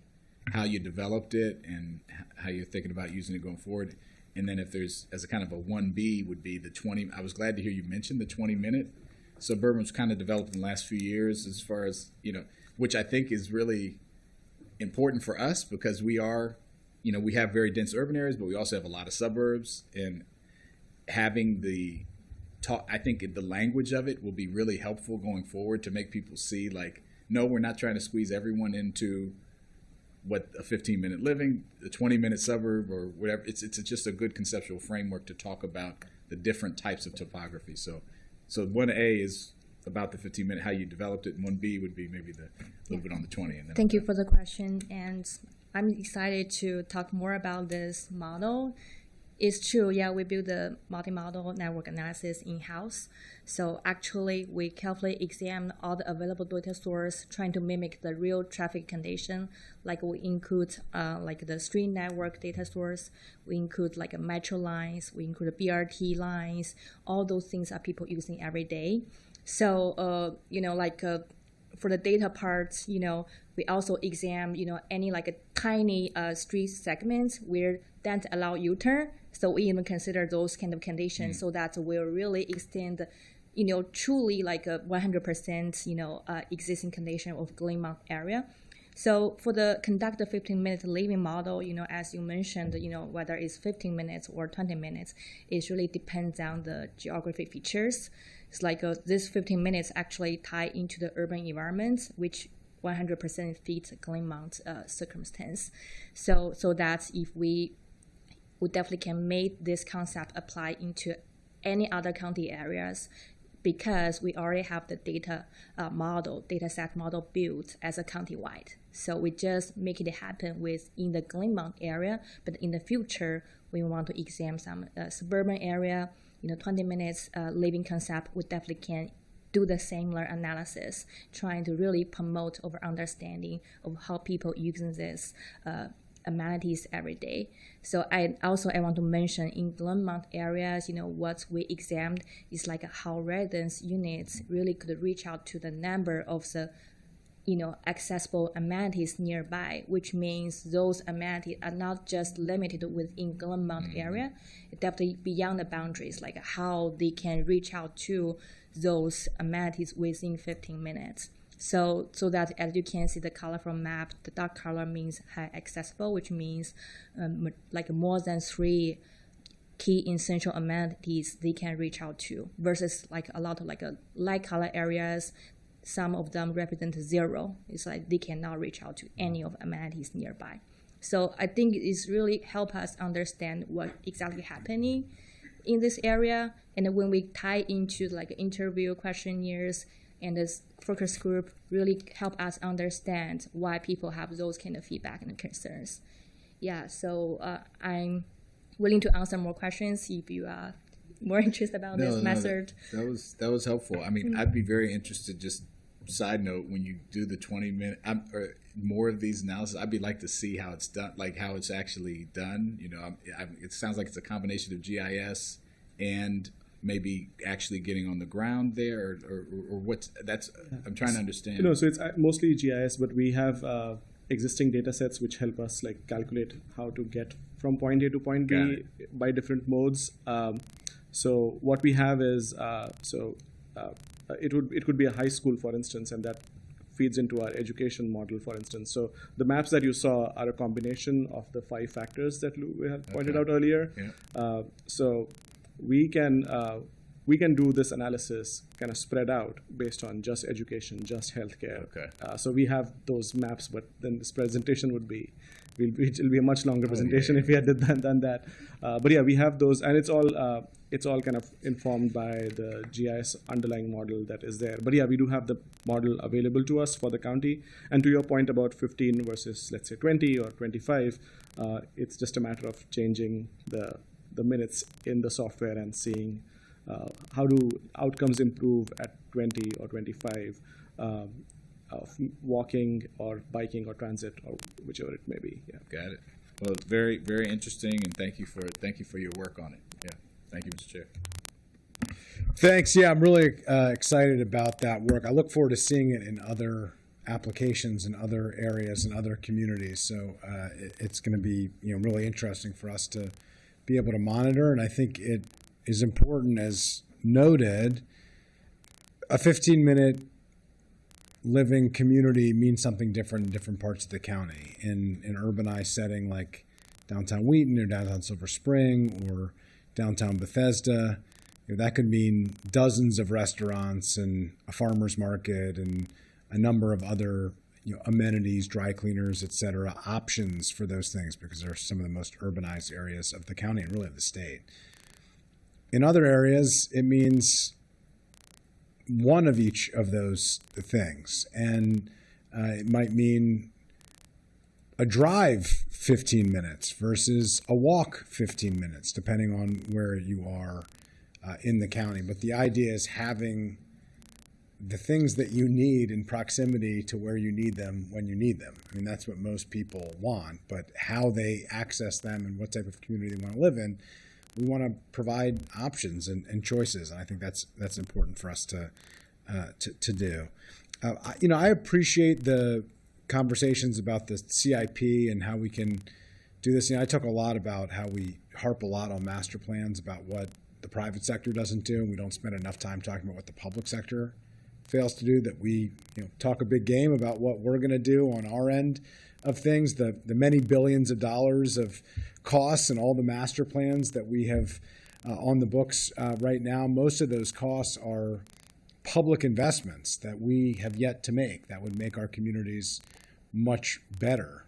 F: how you developed it and how you're thinking about using it going forward. And then if there's, as a kind of a 1B, would be the 20. I was glad to hear you mention the 20-minute. Suburban's kind of developed in the last few years, as far as, which I think is really important for us, because we are, we have very dense urban areas, but we also have a lot of suburbs, and having the talk, I think the language of it will be really helpful going forward to make people see, like, no, we're not trying to squeeze everyone into what a 15-minute living, a 20-minute suburb, or whatever. It's just a good conceptual framework to talk about the different types of topography. So 1A is about the 15-minute, how you developed it, and 1B would be maybe a little bit on the 20. And then
D: thank you for the question, and I'm excited to talk more about this model. It's true, yeah, we build the multi-model network analysis in-house. So actually, we carefully examine all the available data sources, trying to mimic the real traffic condition. Like we include like the street network data source, we include like a metro lines, we include the BRT lines. All those things are people using every day. So for the data parts, we also examine, any like a tiny street segments where that allow U-turn. So we even consider those kind of conditions so that we'll really extend, truly like a 100%, existing condition of Glenmont area. So for the conduct the 15-minute living model, as you mentioned, whether it's 15 minutes or 20 minutes, it really depends on the geographic features. It's like this 15 minutes actually tie into the urban environment, which 100% fit Glenmont circumstance. So that if we definitely can make this concept apply into any other county areas, because we already have the data set model built as a countywide. So we just make it happen within the Glenmont area, but in the future, we want to examine some suburban area, 20 minutes living concept, we definitely can do the similar analysis, trying to really promote our understanding of how people using this amenities every day. So I want to mention in Glenmont areas, what we examined is like how residence units really could reach out to the number of the accessible amenities nearby, which means those amenities are not just limited within Glenmont area, definitely beyond the boundaries, like how they can reach out to those amenities within 15 minutes. So that, as you can see the color from map, the dark color means high accessible, which means like more than 3 key essential amenities they can reach out to, versus like a lot of like a light color areas. Some of them represent 0. It's like they cannot reach out to any of the amenities nearby. So I think it's really help us understand what exactly happening in this area. And when we tie into like interview questionnaires and this focus group, really help us understand why people have those kind of feedback and concerns. Yeah, so I'm willing to answer more questions if you are more interested about this method.
F: That was helpful. I mean, I'd be very interested, just side note, when you do the 20-minute or more of these analysis, I'd be like to see how it's done, like how it's actually done. It sounds like it's a combination of GIS and maybe actually getting on the ground there, or what's that's. I'm trying to understand.
C: So it's mostly GIS, but we have existing data sets which help us like calculate how to get from point A to point B by different modes. So what we have is it could be a high school, for instance, and that feeds into our education model, for instance. So the maps that you saw are a combination of the 5 factors that we had pointed out earlier. Yeah. So we can do this analysis kind of spread out based on just education, just healthcare. Okay. So we have those maps, but then this presentation would be, it'll be a much longer presentation if we had done that. But yeah, we have those, and it's all kind of informed by the GIS underlying model that is there. But yeah, we do have the model available to us for the county. And to your point about 15 versus, let's say, 20 or 25, it's just a matter of changing the minutes in the software and seeing how do outcomes improve at 20 or 25 of walking or biking or transit or whichever it may be. Yeah.
F: Got it. Well, it's very, very interesting, and thank you for your work on it. Yeah. Thank you, Mr. Chair.
A: Thanks. Yeah, I'm really excited about that work. I look forward to seeing it in other applications in other areas and other communities. So it's going to be really interesting for us to be able to monitor. And I think it is important, as noted, a 15-minute living community means something different in different parts of the county. In an urbanized setting like downtown Wheaton or downtown Silver Spring or downtown Bethesda, that could mean dozens of restaurants and a farmer's market and a number of other amenities, dry cleaners, et cetera, options for those things, because they're some of the most urbanized areas of the county and really of the state. In other areas, it means one of each of those things. And it might mean a drive 15 minutes versus a walk 15 minutes, depending on where you are in the county. But the idea is having the things that you need in proximity to where you need them when you need them. I mean, that's what most people want, but how they access them and what type of community they want to live in, we want to provide options and choices. And I think that's important for us to do. I appreciate the conversations about the CIP and how we can do this. I talk a lot about how we harp a lot on master plans about what the private sector doesn't do, and we don't spend enough time talking about what the public sector fails to do, that we talk a big game about what we're going to do on our end of things, the many billions of dollars of costs and all the master plans that we have on the books right now. Most of those costs are public investments that we have yet to make that would make our communities much better.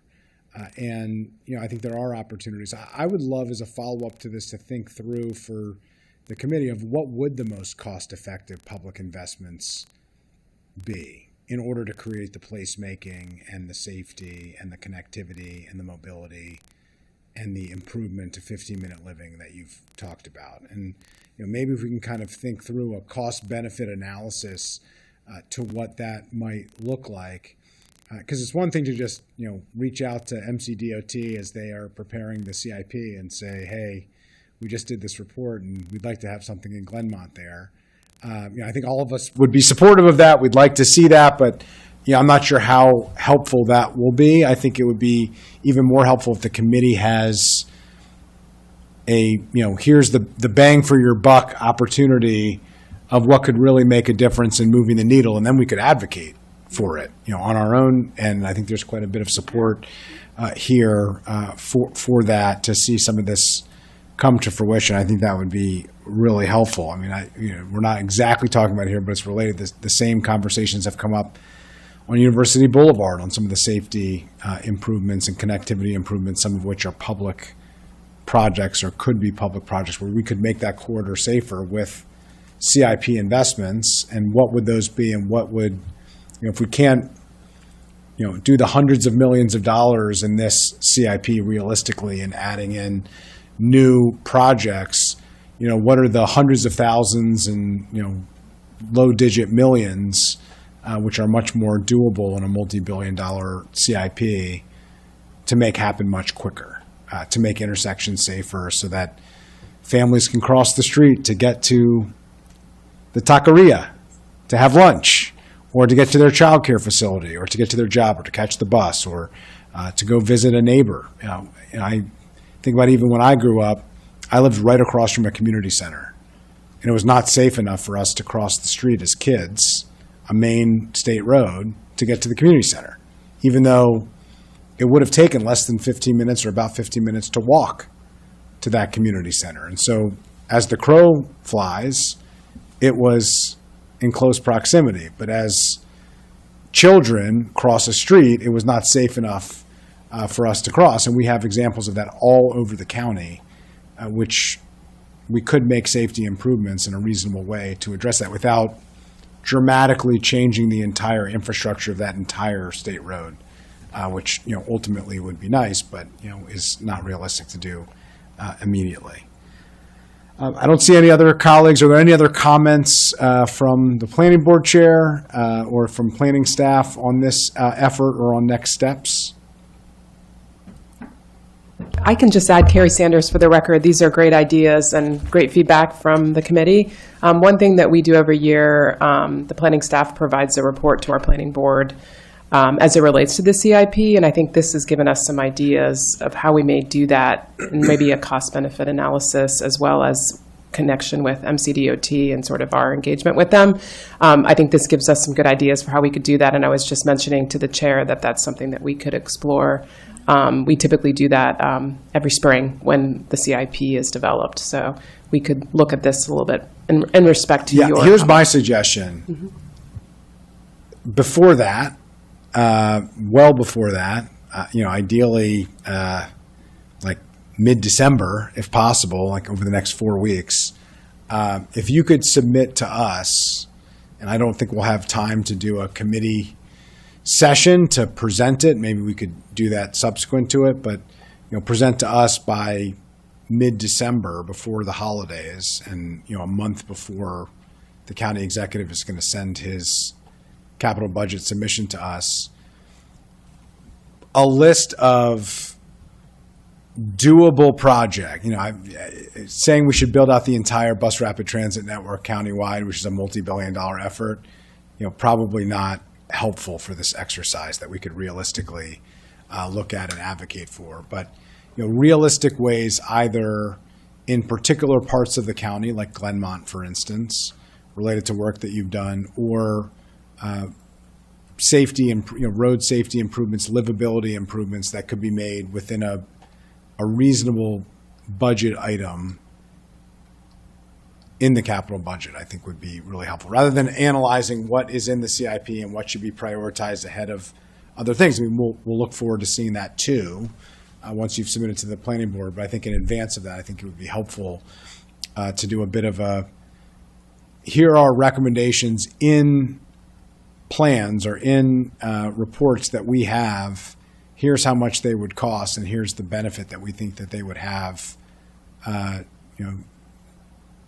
A: And I think there are opportunities. I would love, as a follow-up to this, to think through for the committee of what would the most cost-effective public investments be in order to create the placemaking and the safety and the connectivity and the mobility and the improvement to 15-minute living that you've talked about. And maybe if we can kind of think through a cost-benefit analysis to what that might look like. Because it's one thing to just reach out to MCDOT as they are preparing the CIP and say, hey, we just did this report and we'd like to have something in Glenmont there. I think all of us would be supportive of that. We'd like to see that, but I'm not sure how helpful that will be. I think it would be even more helpful if the committee has a, here's the bang for your buck opportunity of what could really make a difference in moving the needle, and then we could advocate for it, on our own. And I think there's quite a bit of support here for that, to see some of this come to fruition. I think that would be really helpful. I mean, we're not exactly talking about it here, but it's related. The same conversations have come up on University Boulevard on some of the safety improvements and connectivity improvements, some of which are public projects or could be public projects, where we could make that corridor safer with CIP investments. And what would those be, and what would, if we can't, do the hundreds of millions of dollars in this CIP realistically and adding in new projects, what are the hundreds of thousands and, low-digit millions, which are much more doable in a multi-billion-dollar CIP, to make happen much quicker, to make intersections safer so that families can cross the street to get to the taqueria, to have lunch, or to get to their child care facility, or to get to their job, or to catch the bus, or to go visit a neighbor. And I think about even when I grew up, I lived right across from a community center. And it was not safe enough for us to cross the street as kids, a main state road, to get to the community center, even though it would have taken less than 15 minutes or about 15 minutes to walk to that community center. And so as the crow flies, it was in close proximity. But as children cross a street, it was not safe enough for us to cross. And we have examples of that all over the county, which we could make safety improvements in a reasonable way to address that without dramatically changing the entire infrastructure of that entire state road, which ultimately would be nice, but is not realistic to do immediately. I don't see any other colleagues. Are there any other comments from the planning board chair or from planning staff on this effort or on next steps?
H: I can just add Carrie Sanders for the record. These are great ideas and great feedback from the committee. One thing that we do every year, the planning staff provides a report to our planning board as it relates to the CIP, and I think this has given us some ideas of how we may do that, and maybe a cost-benefit analysis, as well as connection with MCDOT and sort of our engagement with them. I think this gives us some good ideas for how we could do that, and I was just mentioning to the chair that that's something that we could explore. We typically do that every spring when the CIP is developed, so we could look at this a little bit in respect to your...
A: Here's my suggestion. Mm-hmm. Before that, well before that, ideally like mid-December, if possible, like over the next 4 weeks, if you could submit to us, and I don't think we'll have time to do a committee session to present it. Maybe we could do that subsequent to it, but present to us by mid-December before the holidays, and a month before the county executive is going to send his capital budget submission to us, a list of doable project. Saying we should build out the entire bus rapid transit network countywide, which is a multi-billion-dollar effort, probably not helpful for this exercise that we could realistically look at and advocate for. But realistic ways, either in particular parts of the county, like Glenmont, for instance, related to work that you've done, or safety and road safety improvements, livability improvements that could be made within a reasonable budget item in the capital budget, I think would be really helpful, rather than analyzing what is in the CIP and what should be prioritized ahead of other things. I mean, we'll look forward to seeing that too, once you've submitted to the planning board. But I think in advance of that, I think it would be helpful to do a bit of a, here are recommendations in plans or in reports that we have. Here's how much they would cost, and here's the benefit that we think that they would have,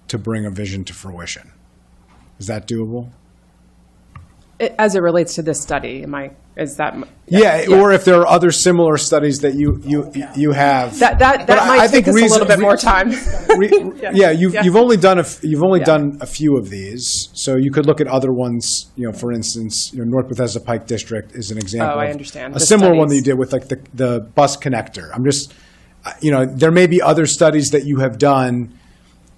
A: to bring a vision to fruition. Is that doable?
H: As it relates to this study, is that?
A: Yeah, or if there are other similar studies that you have.
H: That might take us a little bit more time.
A: You've only done a few of these, so you could look at other ones. For instance, North Bethesda Pike District is an example.
H: Oh, I
A: of
H: understand.
A: A similar one that you did with like the bus connector. I'm just, there may be other studies that you have done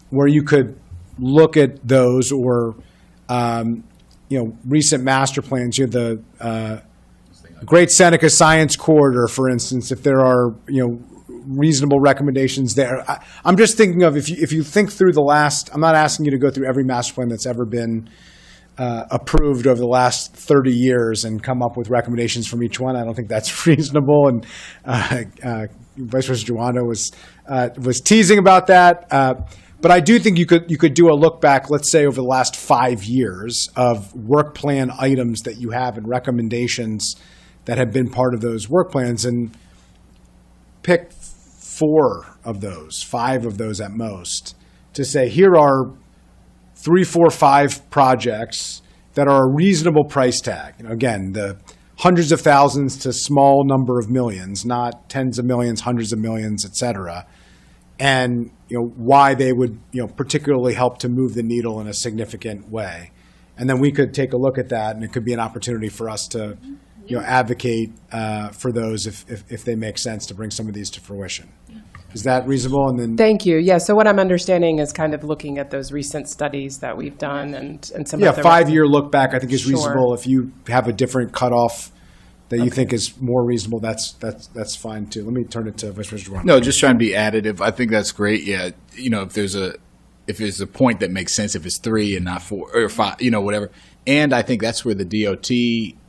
A: where you could look at those, or recent master plans. You have the Great Seneca Science Corridor, for instance. If there are reasonable recommendations there, I'm just thinking of if you think through the last. I'm not asking you to go through every master plan that's ever been approved over the last 30 years and come up with recommendations from each one. I don't think that's reasonable. And Vice President Joanna was teasing about that. But I do think you could do a look back, let's say over the last 5 years, of work plan items that you have and recommendations that have been part of those work plans, and pick 4 of those, 5 of those at most, to say here are 3, 4, 5 projects that are a reasonable price tag. Again, the hundreds of thousands to small number of millions, not tens of millions, hundreds of millions, et cetera. And why they would particularly help to move the needle in a significant way, and then we could take a look at that, and it could be an opportunity for us to advocate for those if they make sense to bring some of these to fruition. Is that reasonable? And then
H: Thank you. Yeah. So what I'm understanding is kind of looking at those recent studies that we've done and some.
A: Yeah,
H: of the
A: 5-year look back I think is
H: Sure.
A: reasonable. If you have a different cutoff that you think is more reasonable, that's fine too. Let me turn it to Vice President Juan.
F: No, just trying to be additive. I think that's great. Yeah, if there's a point that makes sense, if it's 3 and not 4 or 5, whatever. And I think that's where the DOT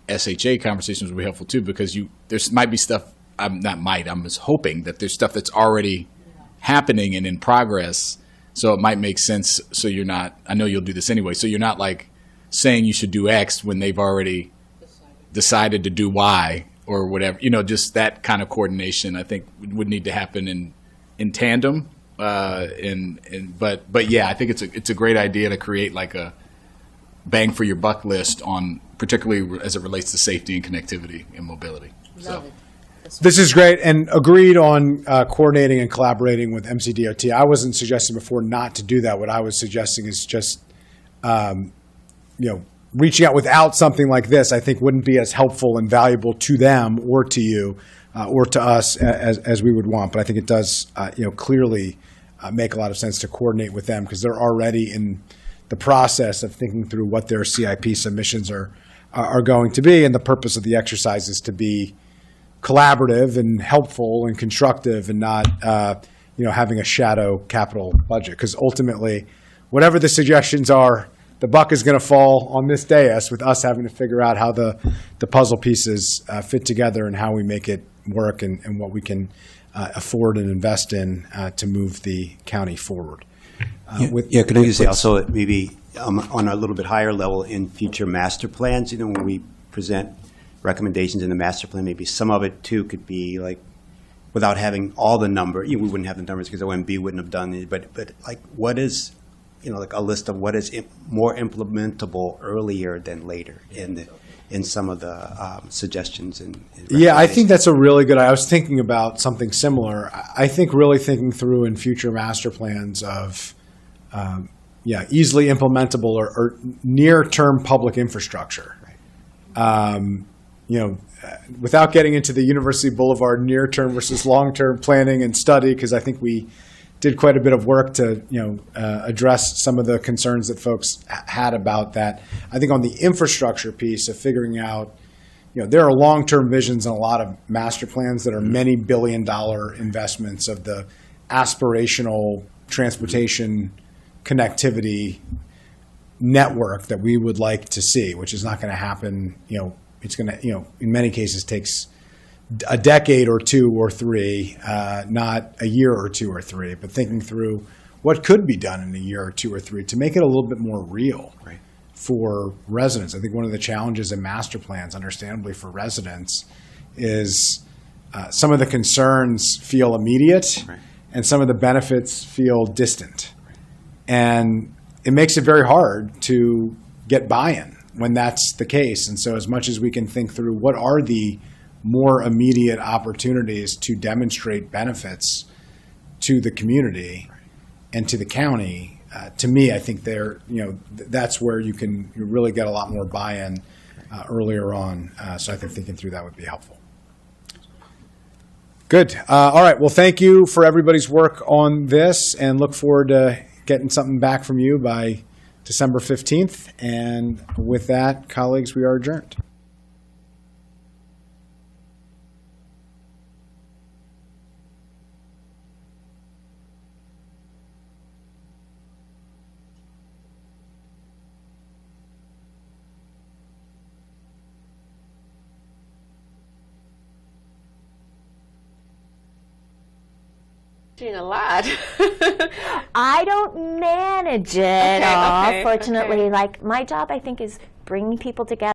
F: SHA conversations will be helpful too, because there might be stuff. I'm just hoping that there's stuff that's already happening and in progress. So it might make sense. So you're not. I know you'll do this anyway. So you're not like saying you should do X when they've already decided to do Y or whatever, just that kind of coordination I think would need to happen in tandem. But yeah, I think it's a great idea to create like a bang for your buck list on, particularly as it relates to safety and connectivity and mobility. So
A: This is great, and agreed on coordinating and collaborating with MCDOT. I wasn't suggesting before not to do that. What I was suggesting is just, reaching out without something like this, I think wouldn't be as helpful and valuable to them or to you or to us as we would want. But I think it does, clearly make a lot of sense to coordinate with them, because they're already in the process of thinking through what their CIP submissions are going to be, and the purpose of the exercise is to be collaborative and helpful and constructive, and not having a shadow capital budget. Because ultimately, whatever the suggestions are, the buck is going to fall on this dais, with us having to figure out how the puzzle pieces fit together and how we make it work, and what we can afford and invest in to move the county forward.
I: Can I just say also maybe on a little bit higher level in future master plans, when we present recommendations in the master plan, maybe some of it too could be like, without having all the number, we wouldn't have the numbers because OMB wouldn't have done it, but like what is, like a list of what is more implementable earlier than later in some of the suggestions and
A: yeah, I think that's a really good. I was thinking about something similar. I think really thinking through in future master plans of easily implementable or near-term public infrastructure. Without getting into the University Boulevard near-term versus long-term planning and study, because I think we did quite a bit of work to address some of the concerns that folks had about that. I think on the infrastructure piece of figuring out, there are long-term visions in a lot of master plans that are many billion-dollar investments of the aspirational transportation connectivity network that we would like to see, which is not going to happen. It's going to, in many cases takes a decade or two or three, not a year or two or three, but thinking through what could be done in a year or two or three to make it a little bit more real for residents. I think one of the challenges in master plans, understandably for residents, is some of the concerns feel immediate and some of the benefits feel distant. And it makes it very hard to get buy-in when that's the case. And so as much as we can think through what are the more immediate opportunities to demonstrate benefits to the community and to the county, to me, I think that's where you really get a lot more buy-in earlier on. So I think thinking through that would be helpful. Good. All right. Well, thank you for everybody's work on this, and look forward to getting something back from you by December 15th. And with that, colleagues, we are adjourned.
J: A lot.
K: I don't manage it.
J: Okay,
K: Fortunately,
J: okay.
K: like my job, I think, is bringing people together.